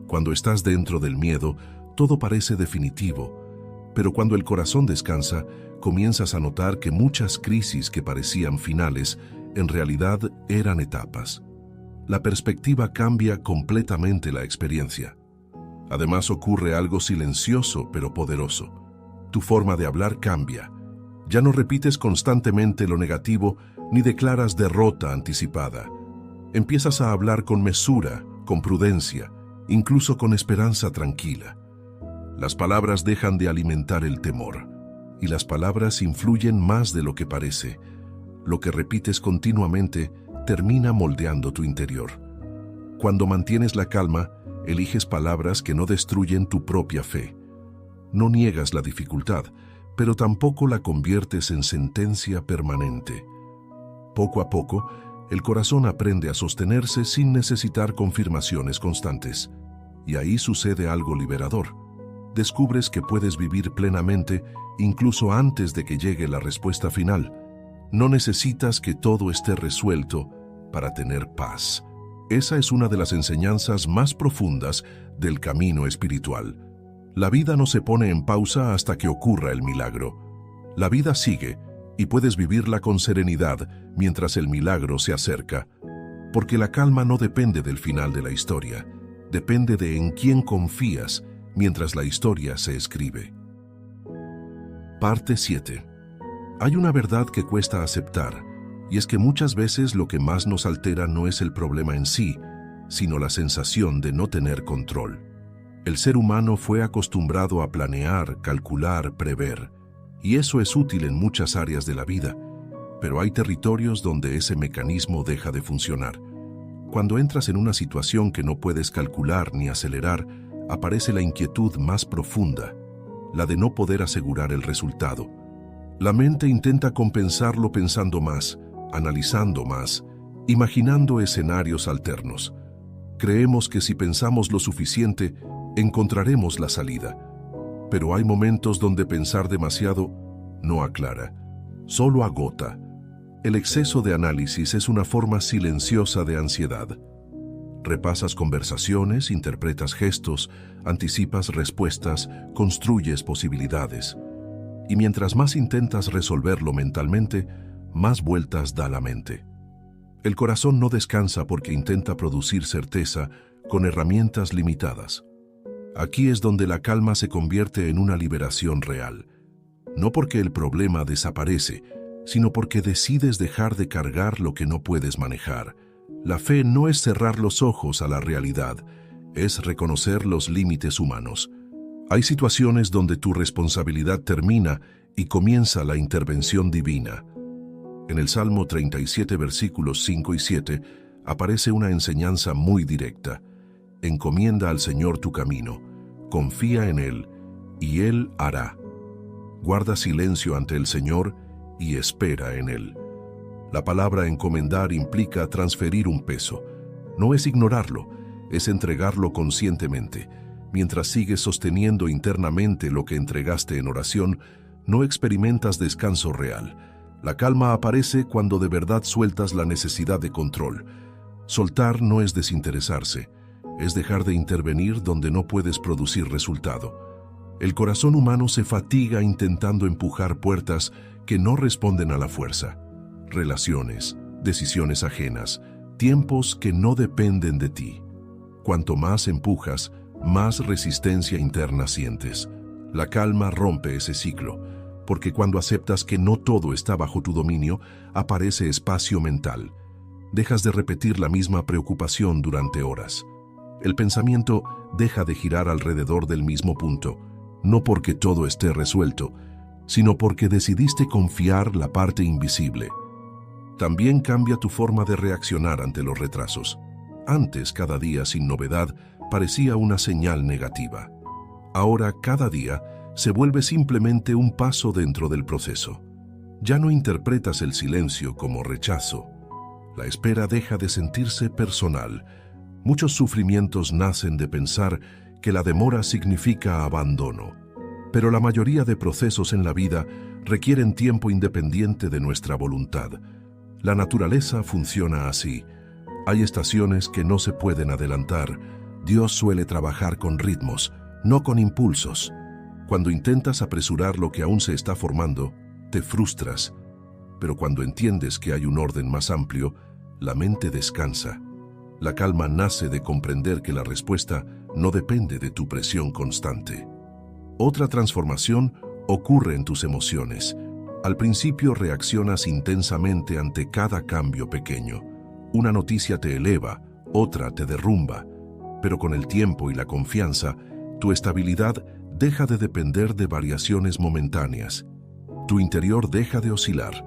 Cuando estás dentro del miedo, todo parece definitivo, pero cuando el corazón descansa, comienzas a notar que muchas crisis que parecían finales, en realidad eran etapas. La perspectiva cambia completamente la experiencia. Además ocurre algo silencioso pero poderoso. Tu forma de hablar cambia. Ya no repites constantemente lo negativo ni declaras derrota anticipada. Empiezas a hablar con mesura, con prudencia, incluso con esperanza tranquila. Las palabras dejan de alimentar el temor. y las palabras influyen más de lo que parece. Lo que repites continuamente termina moldeando tu interior. Cuando mantienes la calma, eliges palabras que no destruyen tu propia fe. No niegas la dificultad, pero tampoco la conviertes en sentencia permanente. Poco a poco, el corazón aprende a sostenerse sin necesitar confirmaciones constantes. Y ahí sucede algo liberador. Descubres que puedes vivir plenamente incluso antes de que llegue la respuesta final. No necesitas que todo esté resuelto para tener paz. Esa es una de las enseñanzas más profundas del camino espiritual. La vida no se pone en pausa hasta que ocurra el milagro. La vida sigue y puedes vivirla con serenidad mientras el milagro se acerca. Porque la calma no depende del final de la historia, depende de en quién confías mientras la historia se escribe. Parte 7. Hay una verdad que cuesta aceptar, y es que muchas veces lo que más nos altera no es el problema en sí, sino la sensación de no tener control. El ser humano fue acostumbrado a planear, calcular, prever, y eso es útil en muchas áreas de la vida, pero hay territorios donde ese mecanismo deja de funcionar. Cuando entras en una situación que no puedes calcular ni acelerar, aparece la inquietud más profunda, la de no poder asegurar el resultado. La mente intenta compensarlo pensando más, analizando más, imaginando escenarios alternos. Creemos que si pensamos lo suficiente, encontraremos la salida. Pero hay momentos donde pensar demasiado no aclara, solo agota. El exceso de análisis es una forma silenciosa de ansiedad. Repasas conversaciones, interpretas gestos, anticipas respuestas, construyes posibilidades. Y mientras más intentas resolverlo mentalmente, más vueltas da la mente. El corazón no descansa porque intenta producir certeza con herramientas limitadas. Aquí es donde la calma se convierte en una liberación real. No porque el problema desaparece, sino porque decides dejar de cargar lo que no puedes manejar. La fe no es cerrar los ojos a la realidad, es reconocer los límites humanos. Hay situaciones donde tu responsabilidad termina y comienza la intervención divina. En el Salmo 37, versículos 5 y 7, aparece una enseñanza muy directa. Encomienda al Señor tu camino, confía en Él, y Él hará. Guarda silencio ante el Señor y espera en Él. La palabra encomendar implica transferir un peso. No es ignorarlo, es entregarlo conscientemente. Mientras sigues sosteniendo internamente lo que entregaste en oración, no experimentas descanso real. La calma aparece cuando de verdad sueltas la necesidad de control. Soltar no es desinteresarse, es dejar de intervenir donde no puedes producir resultado. El corazón humano se fatiga intentando empujar puertas que no responden a la fuerza. Relaciones, decisiones ajenas, tiempos que no dependen de ti. Cuanto más empujas, más resistencia interna sientes. La calma rompe ese ciclo, porque cuando aceptas que no todo está bajo tu dominio, aparece espacio mental. Dejas de repetir la misma preocupación durante horas. El pensamiento deja de girar alrededor del mismo punto, no porque todo esté resuelto, sino porque decidiste confiar la parte invisible. También cambia tu forma de reaccionar ante los retrasos. Antes, cada día sin novedad parecía una señal negativa. Ahora, cada día se vuelve simplemente un paso dentro del proceso. Ya no interpretas el silencio como rechazo. La espera deja de sentirse personal. Muchos sufrimientos nacen de pensar que la demora significa abandono. Pero la mayoría de procesos en la vida requieren tiempo independiente de nuestra voluntad. La naturaleza funciona así. Hay estaciones que no se pueden adelantar. Dios suele trabajar con ritmos, no con impulsos. Cuando intentas apresurar lo que aún se está formando, te frustras. Pero cuando entiendes que hay un orden más amplio, la mente descansa. La calma nace de comprender que la respuesta no depende de tu presión constante. Otra transformación ocurre en tus emociones. Al principio reaccionas intensamente ante cada cambio pequeño. Una noticia te eleva, otra te derrumba. Pero con el tiempo y la confianza, tu estabilidad deja de depender de variaciones momentáneas Tu interior deja de oscilar,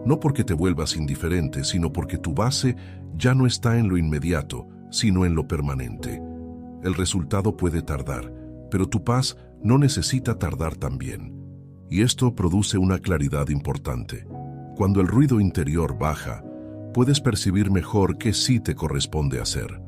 no porque te vuelvas indiferente, sino porque tu base ya no está en lo inmediato, sino en lo permanente. El resultado puede tardar, pero tu paz no necesita tardar también. Y esto produce una claridad importante. Cuando el ruido interior baja, puedes percibir mejor qué sí te corresponde hacer.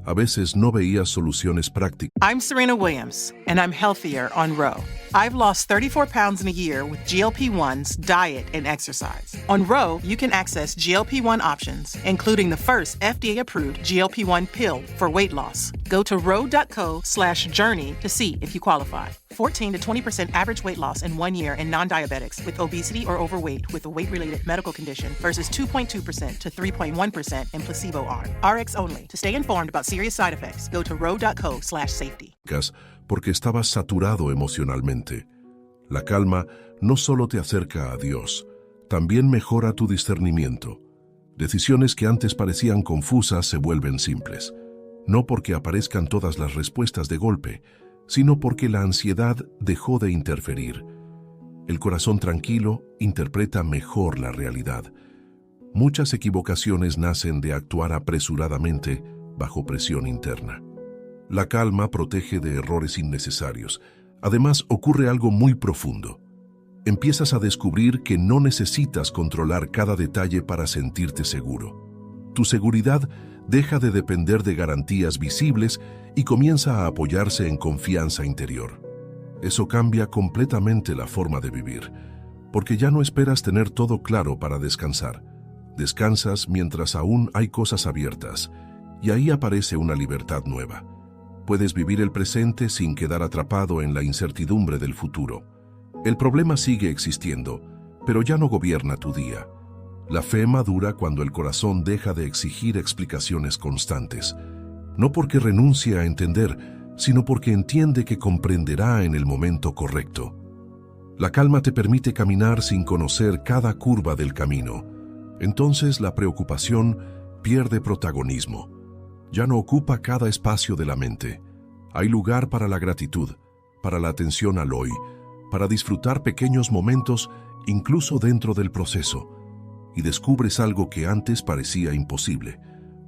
A veces no veías soluciones prácticas. I'm Serena Williams, and I'm healthier on Ro. I've lost 34 pounds in a year with GLP-1s, diet, and exercise. On Ro, you can access GLP-1 options, including the first FDA-approved GLP-1 pill for weight loss. Go to ro.co/journey to see if you qualify. 14 to 20% average weight loss in 1 year in non-diabetics with obesity or overweight with a weight-related medical condition versus 2.2% to 3.1% in placebo arm. RX only. To stay informed about serious side effects, go to ro.co/safety. Porque estabas saturado emocionalmente. La calma no solo te acerca a Dios, también mejora tu discernimiento. Decisiones que antes parecían confusas se vuelven simples. No porque aparezcan todas las respuestas de golpe, sino porque la ansiedad dejó de interferir. El corazón tranquilo interpreta mejor la realidad. Muchas equivocaciones nacen de actuar apresuradamente bajo presión interna. La calma protege de errores innecesarios. Además, ocurre algo muy profundo. Empiezas a descubrir que no necesitas controlar cada detalle para sentirte seguro. Tu seguridad deja de depender de garantías visibles y comienza a apoyarse en confianza interior. Eso cambia completamente la forma de vivir, porque ya no esperas tener todo claro para descansar. Descansas mientras aún hay cosas abiertas, y ahí aparece una libertad nueva. Puedes vivir el presente sin quedar atrapado en la incertidumbre del futuro. El problema sigue existiendo, pero ya no gobierna tu día. La fe madura cuando el corazón deja de exigir explicaciones constantes. No porque renuncie a entender, sino porque entiende que comprenderá en el momento correcto. La calma te permite caminar sin conocer cada curva del camino. Entonces la preocupación pierde protagonismo. Ya no ocupa cada espacio de la mente. Hay lugar para la gratitud, para la atención al hoy, para disfrutar pequeños momentos incluso dentro del proceso. Y descubres algo que antes parecía imposible.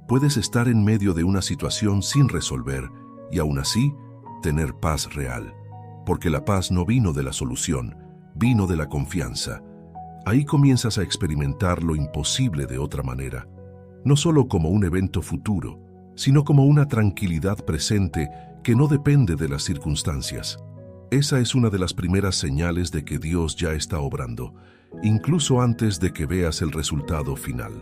Puedes estar en medio de una situación sin resolver y aún así tener paz real. Porque la paz no vino de la solución, vino de la confianza. Ahí comienzas a experimentar lo imposible de otra manera. No solo como un evento futuro, sino como una tranquilidad presente que no depende de las circunstancias. Esa es una de las primeras señales de que Dios ya está obrando, incluso antes de que veas el resultado final.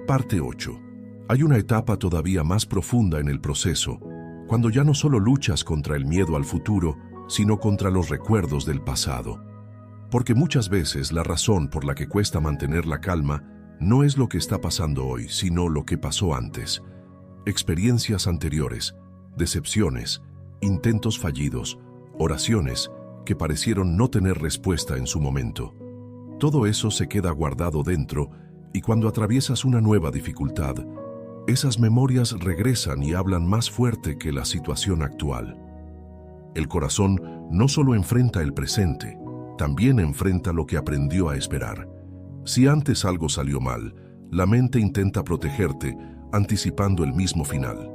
Parte 8. Hay una etapa todavía más profunda en el proceso, cuando ya no solo luchas contra el miedo al futuro, sino contra los recuerdos del pasado. Porque muchas veces la razón por la que cuesta mantener la calma no es lo que está pasando hoy, sino lo que pasó antes. Experiencias anteriores, decepciones, intentos fallidos, oraciones que parecieron no tener respuesta en su momento. Todo eso se queda guardado dentro y cuando atraviesas una nueva dificultad, esas memorias regresan y hablan más fuerte que la situación actual. El corazón no solo enfrenta el presente, también enfrenta lo que aprendió a esperar. Si antes algo salió mal, la mente intenta protegerte, anticipando el mismo final.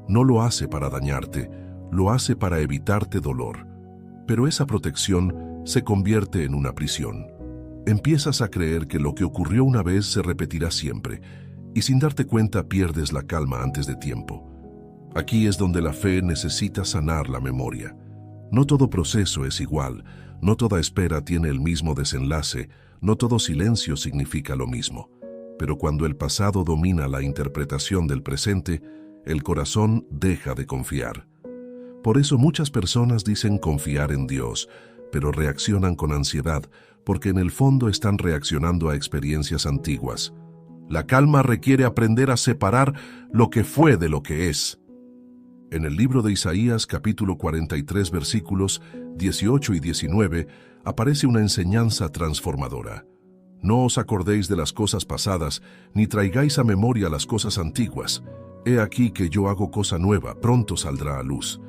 No lo hace para dañarte, lo hace para evitarte dolor. Pero esa protección se convierte en una prisión. Empiezas a creer que lo que ocurrió una vez se repetirá siempre, y sin darte cuenta pierdes la calma antes de tiempo. Aquí es donde la fe necesita sanar la memoria. No todo proceso es igual, no toda espera tiene el mismo desenlace, no todo silencio significa lo mismo. Pero cuando el pasado domina la interpretación del presente, el corazón deja de confiar. Por eso muchas personas dicen confiar en Dios, pero reaccionan con ansiedad, porque en el fondo están reaccionando a experiencias antiguas. La calma requiere aprender a separar lo que fue de lo que es. En el libro de Isaías, capítulo 43, versículos 18 y 19, aparece una enseñanza transformadora. No os acordéis de las cosas pasadas, ni traigáis a memoria las cosas antiguas. He aquí que yo hago cosa nueva, pronto saldrá a luz.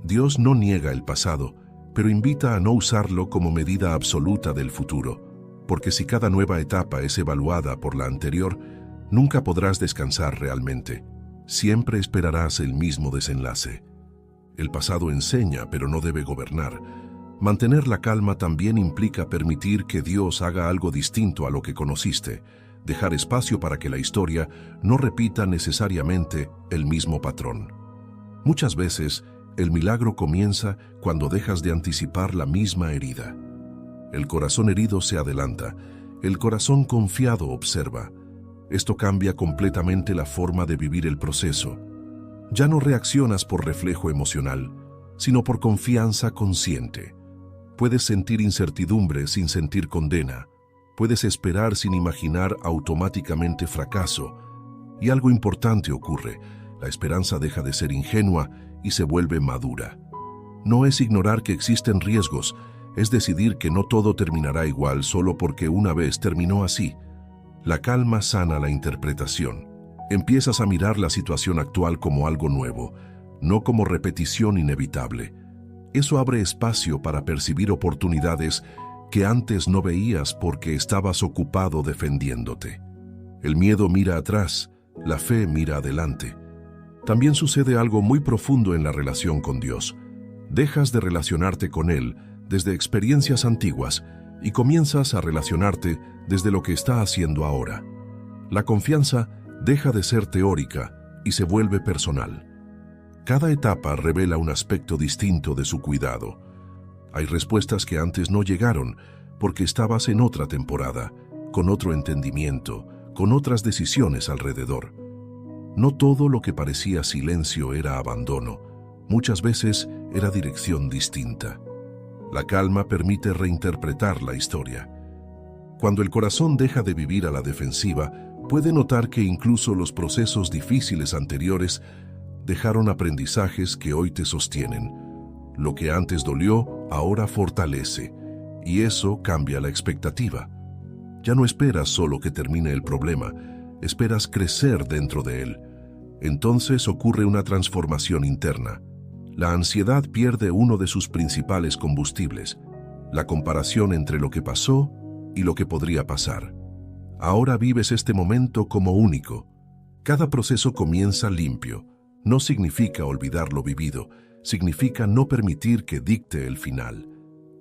Dios no niega el pasado, pero invita a no usarlo como medida absoluta del futuro, porque si cada nueva etapa es evaluada por la anterior, nunca podrás descansar realmente. Siempre esperarás el mismo desenlace. El pasado enseña, pero no debe gobernar. Mantener la calma también implica permitir que Dios haga algo distinto a lo que conociste, dejar espacio para que la historia no repita necesariamente el mismo patrón. Muchas veces, el milagro comienza cuando dejas de anticipar la misma herida. El corazón herido se adelanta, el corazón confiado observa. Esto cambia completamente la forma de vivir el proceso. Ya no reaccionas por reflejo emocional, sino por confianza consciente. Puedes sentir incertidumbre sin sentir condena. Puedes esperar sin imaginar automáticamente fracaso. Y algo importante ocurre. La esperanza deja de ser ingenua y se vuelve madura. No es ignorar que existen riesgos, es decidir que no todo terminará igual solo porque una vez terminó así. La calma sana la interpretación. Empiezas a mirar la situación actual como algo nuevo, no como repetición inevitable. Eso abre espacio para percibir oportunidades que antes no veías porque estabas ocupado defendiéndote. El miedo mira atrás, la fe mira adelante. También sucede algo muy profundo en la relación con Dios. Dejas de relacionarte con Él desde experiencias antiguas y comienzas a relacionarte desde lo que está haciendo ahora. La confianza deja de ser teórica y se vuelve personal. Cada etapa revela un aspecto distinto de su cuidado. Hay respuestas que antes no llegaron porque estabas en otra temporada, con otro entendimiento, con otras decisiones alrededor. No todo lo que parecía silencio era abandono. Muchas veces era dirección distinta. La calma permite reinterpretar la historia. Cuando el corazón deja de vivir a la defensiva, puede notar que incluso los procesos difíciles anteriores dejaron aprendizajes que hoy te sostienen. Lo que antes dolió, ahora fortalece, y eso cambia la expectativa. Ya no esperas solo que termine el problema, esperas crecer dentro de él. Entonces ocurre una transformación interna. La ansiedad pierde uno de sus principales combustibles, la comparación entre lo que pasó y lo que podría pasar. Ahora vives este momento como único. Cada proceso comienza limpio. No significa olvidar lo vivido, significa no permitir que dicte el final.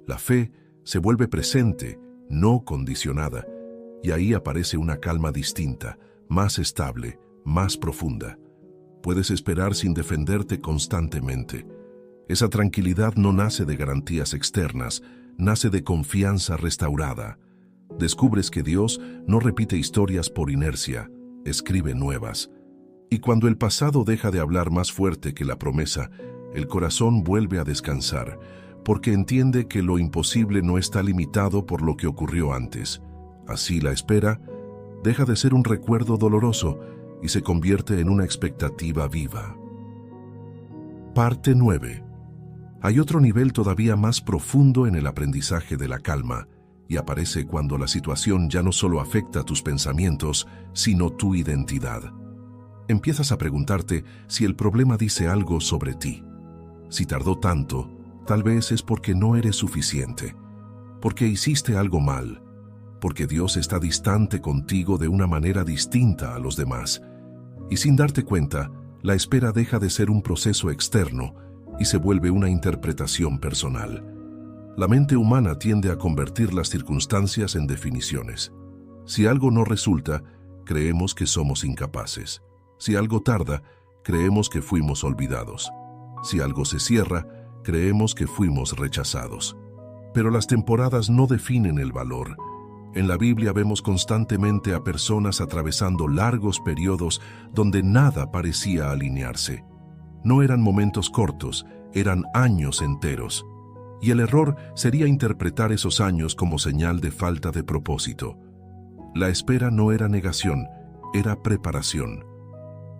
La fe se vuelve presente, no condicionada, y ahí aparece una calma distinta, más estable, más profunda. Puedes esperar sin defenderte constantemente. Esa tranquilidad no nace de garantías externas, nace de confianza restaurada. Descubres que Dios no repite historias por inercia, escribe nuevas. Y cuando el pasado deja de hablar más fuerte que la promesa, el corazón vuelve a descansar, porque entiende que lo imposible no está limitado por lo que ocurrió antes. Así la espera deja de ser un recuerdo doloroso y se convierte en una expectativa viva. Parte 9. Hay otro nivel todavía más profundo en el aprendizaje de la calma, y aparece cuando la situación ya no solo afecta tus pensamientos, sino tu identidad. Empiezas a preguntarte si el problema dice algo sobre ti. Si tardó tanto, tal vez es porque no eres suficiente, porque hiciste algo mal, porque Dios está distante contigo de una manera distinta a los demás. Y sin darte cuenta, la espera deja de ser un proceso externo y se vuelve una interpretación personal. La mente humana tiende a convertir las circunstancias en definiciones. Si algo no resulta, creemos que somos incapaces. Si algo tarda, creemos que fuimos olvidados. Si algo se cierra, creemos que fuimos rechazados. Pero las temporadas no definen el valor. En la Biblia vemos constantemente a personas atravesando largos periodos donde nada parecía alinearse. No eran momentos cortos, eran años enteros. Y el error sería interpretar esos años como señal de falta de propósito. La espera no era negación, era preparación.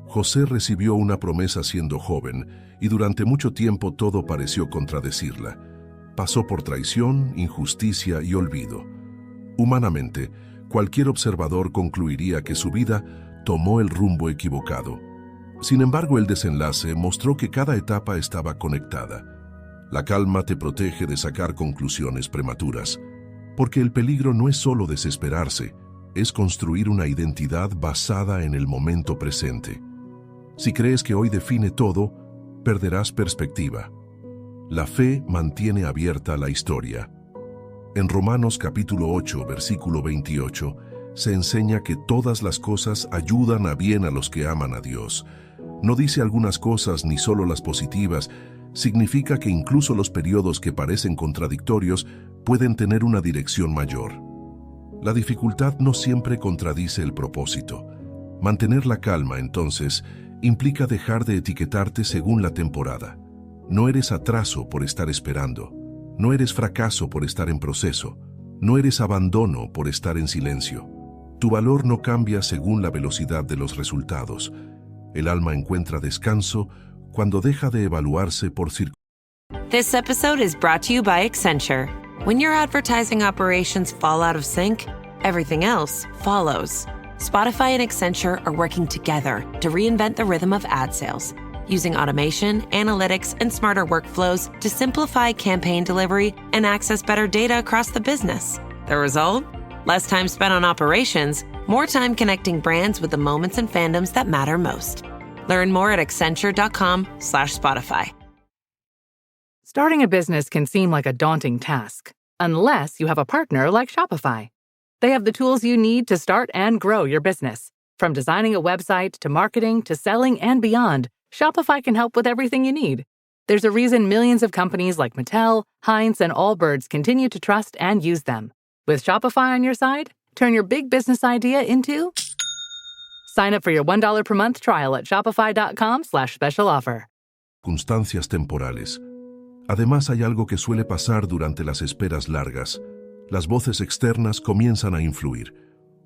José recibió una promesa siendo joven y durante mucho tiempo todo pareció contradecirla. Pasó por traición, injusticia y olvido. Humanamente, cualquier observador concluiría que su vida tomó el rumbo equivocado. Sin embargo, el desenlace mostró que cada etapa estaba conectada. La calma te protege de sacar conclusiones prematuras, porque el peligro no es solo desesperarse, es construir una identidad basada en el momento presente. Si crees que hoy define todo, perderás perspectiva. La fe mantiene abierta la historia. En Romanos capítulo 8, versículo 28, se enseña que todas las cosas ayudan a bien a los que aman a Dios. No dice algunas cosas ni solo las positivas, significa que incluso los periodos que parecen contradictorios pueden tener una dirección mayor. La dificultad no siempre contradice el propósito. Mantener la calma, entonces, implica dejar de etiquetarte según la temporada. No eres atraso por estar esperando. No eres fracaso por estar en proceso. No eres abandono por estar en silencio. Tu valor no cambia según la velocidad de los resultados. El alma encuentra descanso cuando deja de evaluarse por circunstancias. This episode is brought to you by Accenture. When your advertising operations fall out of sync, everything else follows. Spotify and Accenture are working together to reinvent the rhythm of ad sales, using automation, analytics, and smarter workflows to simplify campaign delivery and access better data across the business. The result? Less time spent on operations, more time connecting brands with the moments and fandoms that matter most. Learn more at Accenture.com/Spotify. Starting a business can seem like a daunting task, unless you have a partner like Shopify. They have the tools you need to start and grow your business. From designing a website to marketing to selling and beyond, Shopify can help with everything you need. There's a reason millions of companies like Mattel, Heinz, and Allbirds continue to trust and use them. With Shopify on your side, turn your big business idea into... Sign up for your $1 per month trial at shopify.com/special offer. Circunstancias temporales. Además, hay algo que suele pasar durante las esperas largas. Las voces externas comienzan a influir.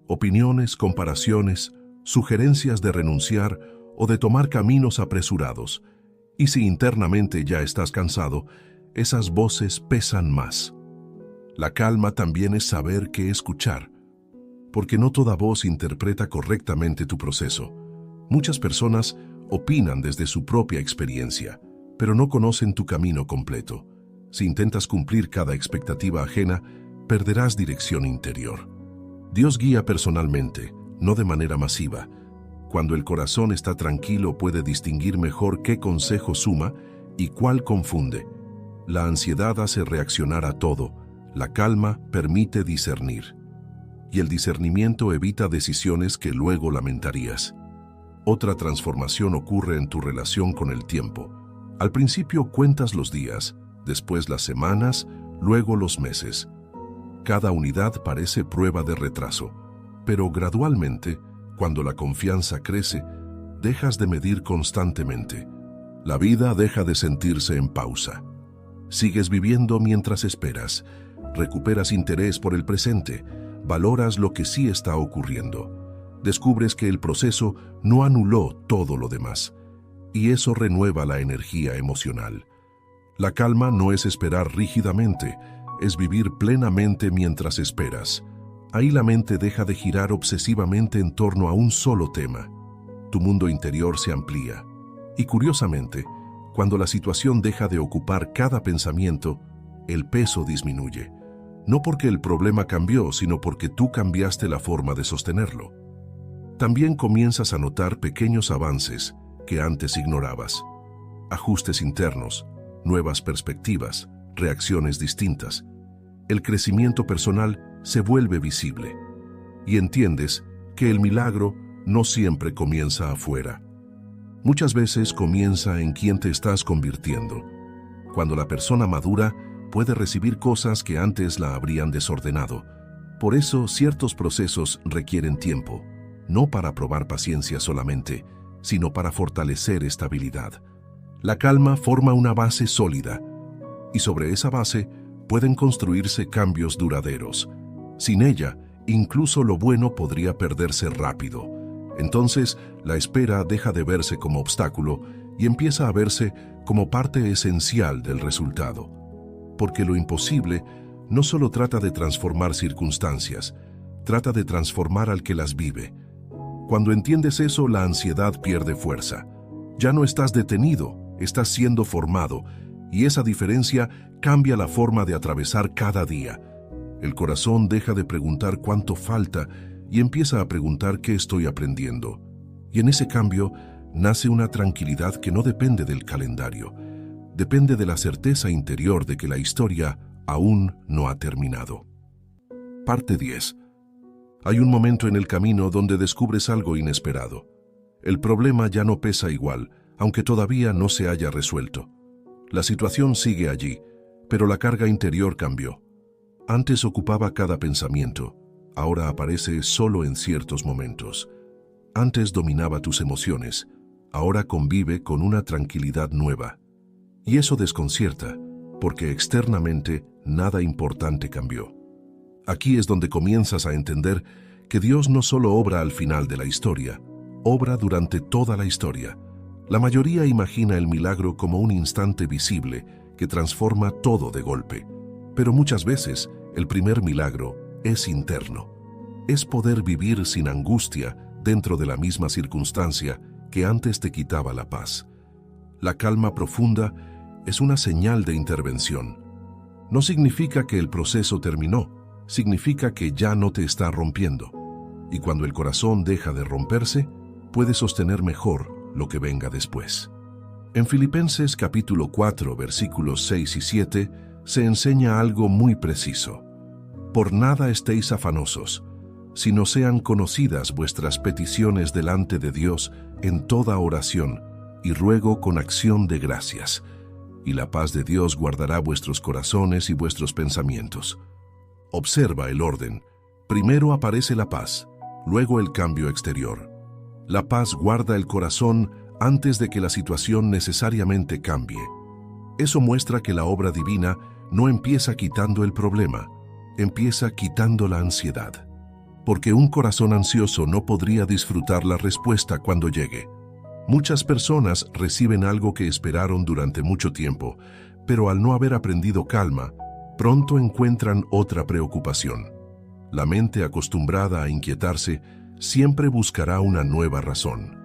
Opiniones, comparaciones, sugerencias de renunciar o de tomar caminos apresurados. Y si internamente ya estás cansado, esas voces pesan más. La calma también es saber qué escuchar, porque no toda voz interpreta correctamente tu proceso. Muchas personas opinan desde su propia experiencia, pero no conocen tu camino completo. Si intentas cumplir cada expectativa ajena, perderás dirección interior. Dios guía personalmente, no de manera masiva. Cuando el corazón está tranquilo, puede distinguir mejor qué consejo suma y cuál confunde. La ansiedad hace reaccionar a todo. La calma permite discernir. Y el discernimiento evita decisiones que luego lamentarías. Otra transformación ocurre en tu relación con el tiempo. Al principio cuentas los días, después las semanas, luego los meses. Cada unidad parece prueba de retraso, pero gradualmente, cuando la confianza crece, dejas de medir constantemente. La vida deja de sentirse en pausa. Sigues viviendo mientras esperas, recuperas interés por el presente, valoras lo que sí está ocurriendo. Descubres que el proceso no anuló todo lo demás, y eso renueva la energía emocional. La calma no es esperar rígidamente, es vivir plenamente mientras esperas. Ahí la mente deja de girar obsesivamente en torno a un solo tema. Tu mundo interior se amplía. Y curiosamente, cuando la situación deja de ocupar cada pensamiento, el peso disminuye. No porque el problema cambió, sino porque tú cambiaste la forma de sostenerlo. También comienzas a notar pequeños avances que antes ignorabas. Ajustes internos, nuevas perspectivas, reacciones distintas. El crecimiento personal se vuelve visible. Y entiendes que el milagro no siempre comienza afuera. Muchas veces comienza en quien te estás convirtiendo. Cuando la persona madura, puede recibir cosas que antes la habrían desordenado. Por eso, ciertos procesos requieren tiempo, no para probar paciencia solamente, sino para fortalecer estabilidad. La calma forma una base sólida, y sobre esa base pueden construirse cambios duraderos. Sin ella, incluso lo bueno podría perderse rápido. Entonces, la espera deja de verse como obstáculo y empieza a verse como parte esencial del resultado. Porque lo imposible no solo trata de transformar circunstancias, trata de transformar al que las vive. Cuando entiendes eso, la ansiedad pierde fuerza. Ya no estás detenido, estás siendo formado, y esa diferencia cambia la forma de atravesar cada día. El corazón deja de preguntar cuánto falta y empieza a preguntar qué estoy aprendiendo. Y en ese cambio nace una tranquilidad que no depende del calendario, depende de la certeza interior de que la historia aún no ha terminado. Parte 10. Hay un momento en el camino donde descubres algo inesperado. El problema ya no pesa igual, aunque todavía no se haya resuelto. La situación sigue allí, pero la carga interior cambió. Antes ocupaba cada pensamiento, ahora aparece solo en ciertos momentos. Antes dominaba tus emociones, ahora convive con una tranquilidad nueva. Y eso desconcierta, porque externamente nada importante cambió. Aquí es donde comienzas a entender que Dios no solo obra al final de la historia, obra durante toda la historia. La mayoría imagina el milagro como un instante visible que transforma todo de golpe. Pero muchas veces el primer milagro es interno. Es poder vivir sin angustia dentro de la misma circunstancia que antes te quitaba la paz. La calma profunda es una señal de intervención. No significa que el proceso terminó, significa que ya no te está rompiendo. Y cuando el corazón deja de romperse, puedes sostener mejor lo que venga después. En Filipenses capítulo 4, versículos 6 y 7, se enseña algo muy preciso. Por nada estéis afanosos, sino sean conocidas vuestras peticiones delante de Dios en toda oración y ruego con acción de gracias. Y la paz de Dios guardará vuestros corazones y vuestros pensamientos. Observa el orden. Primero aparece la paz, luego el cambio exterior. La paz guarda el corazón antes de que la situación necesariamente cambie. Eso muestra que la obra divina no empieza quitando el problema, empieza quitando la ansiedad. Porque un corazón ansioso no podría disfrutar la respuesta cuando llegue. Muchas personas reciben algo que esperaron durante mucho tiempo, pero al no haber aprendido calma, pronto encuentran otra preocupación. La mente acostumbrada a inquietarse siempre buscará una nueva razón.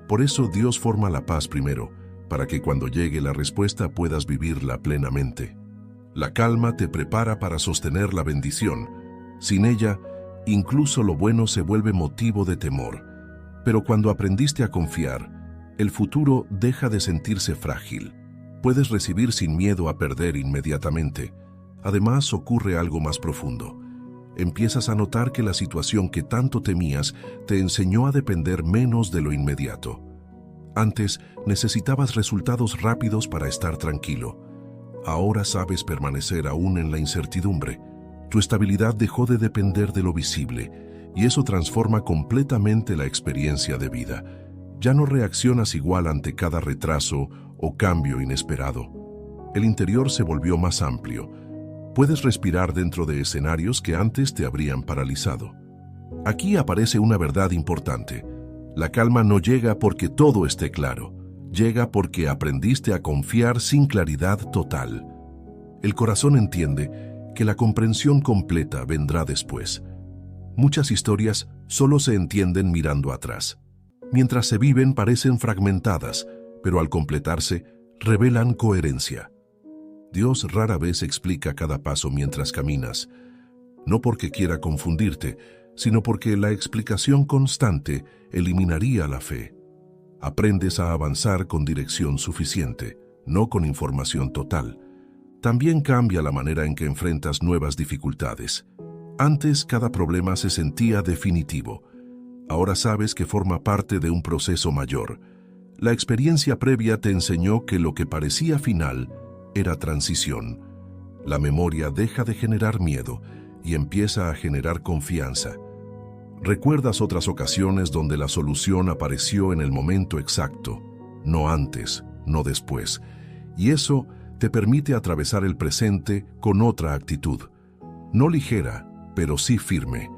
Por eso Dios forma la paz primero, para que cuando llegue la respuesta puedas vivirla plenamente. La calma te prepara para sostener la bendición. Sin ella, incluso lo bueno se vuelve motivo de temor. Pero cuando aprendiste a confiar, el futuro deja de sentirse frágil. Puedes recibir sin miedo a perder inmediatamente. Además, ocurre algo más profundo. Empiezas a notar que la situación que tanto temías te enseñó a depender menos de lo inmediato. Antes necesitabas resultados rápidos para estar tranquilo. Ahora sabes permanecer aún en la incertidumbre. Tu estabilidad dejó de depender de lo visible, y eso transforma completamente la experiencia de vida. Ya no reaccionas igual ante cada retraso o cambio inesperado. El interior se volvió más amplio. Puedes respirar dentro de escenarios que antes te habrían paralizado. Aquí aparece una verdad importante. La calma no llega porque todo esté claro. Llega porque aprendiste a confiar sin claridad total. El corazón entiende que la comprensión completa vendrá después. Muchas historias solo se entienden mirando atrás. Mientras se viven parecen fragmentadas, pero al completarse revelan coherencia. Dios rara vez explica cada paso mientras caminas, no porque quiera confundirte, sino porque la explicación constante eliminaría la fe. Aprendes a avanzar con dirección suficiente, no con información total. También cambia la manera en que enfrentas nuevas dificultades. Antes cada problema se sentía definitivo. Ahora sabes que forma parte de un proceso mayor. La experiencia previa te enseñó que lo que parecía final era transición. La memoria deja de generar miedo y empieza a generar confianza. Recuerdas otras ocasiones donde la solución apareció en el momento exacto, no antes, no después, y eso te permite atravesar el presente con otra actitud, no ligera, pero sí firme.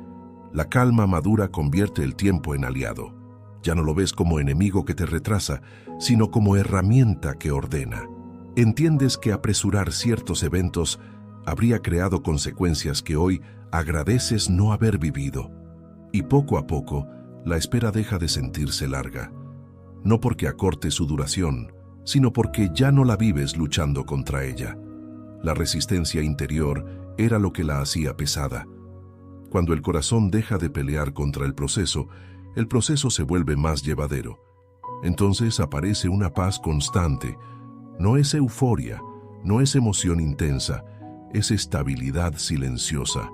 La calma madura convierte el tiempo en aliado. Ya no lo ves como enemigo que te retrasa, sino como herramienta que ordena. Entiendes que apresurar ciertos eventos habría creado consecuencias que hoy agradeces no haber vivido. Y poco a poco, la espera deja de sentirse larga. No porque acorte su duración, sino porque ya no la vives luchando contra ella. La resistencia interior era lo que la hacía pesada. Cuando el corazón deja de pelear contra el proceso se vuelve más llevadero. Entonces aparece una paz constante. No es euforia, no es emoción intensa, es estabilidad silenciosa,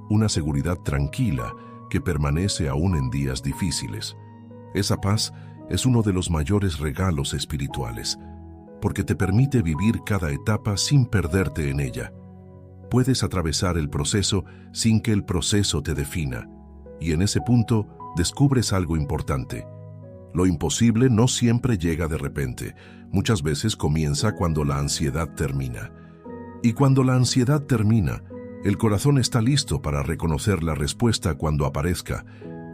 una seguridad tranquila que permanece aún en días difíciles. Esa paz es uno de los mayores regalos espirituales, porque te permite vivir cada etapa sin perderte en ella. Puedes atravesar el proceso sin que el proceso te defina, y en ese punto descubres algo importante. Lo imposible no siempre llega de repente, muchas veces comienza cuando la ansiedad termina. Y cuando la ansiedad termina, el corazón está listo para reconocer la respuesta cuando aparezca,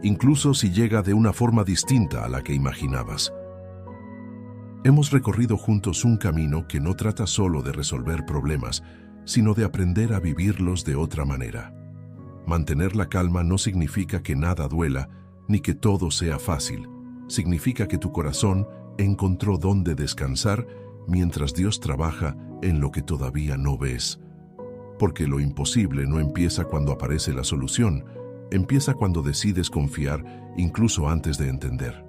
incluso si llega de una forma distinta a la que imaginabas. Hemos recorrido juntos un camino que no trata solo de resolver problemas, sino de aprender a vivirlos de otra manera. Mantener la calma no significa que nada duela, ni que todo sea fácil. Significa que tu corazón encontró dónde descansar mientras Dios trabaja en lo que todavía no ves. Porque lo imposible no empieza cuando aparece la solución, empieza cuando decides confiar incluso antes de entender.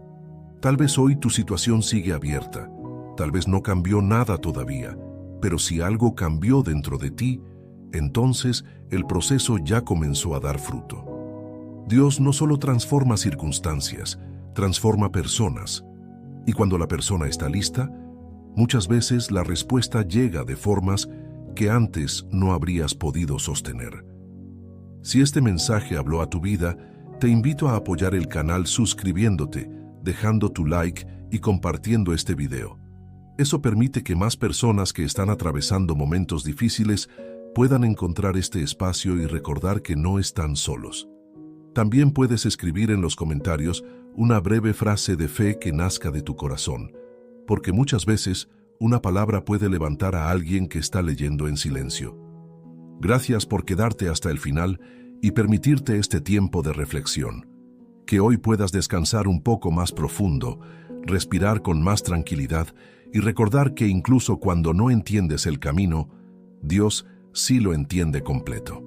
Tal vez hoy tu situación sigue abierta, tal vez no cambió nada todavía, pero si algo cambió dentro de ti, entonces el proceso ya comenzó a dar fruto. Dios no solo transforma circunstancias, transforma personas. Y cuando la persona está lista, muchas veces la respuesta llega de formas que antes no habrías podido sostener. Si este mensaje habló a tu vida, te invito a apoyar el canal suscribiéndote, dejando tu like y compartiendo este video. Eso permite que más personas que están atravesando momentos difíciles puedan encontrar este espacio y recordar que no están solos. También puedes escribir en los comentarios una breve frase de fe que nazca de tu corazón, porque muchas veces una palabra puede levantar a alguien que está leyendo en silencio. Gracias por quedarte hasta el final y permitirte este tiempo de reflexión. Que hoy puedas descansar un poco más profundo, respirar con más tranquilidad y recordar que incluso cuando no entiendes el camino, Dios sí lo entiende completo.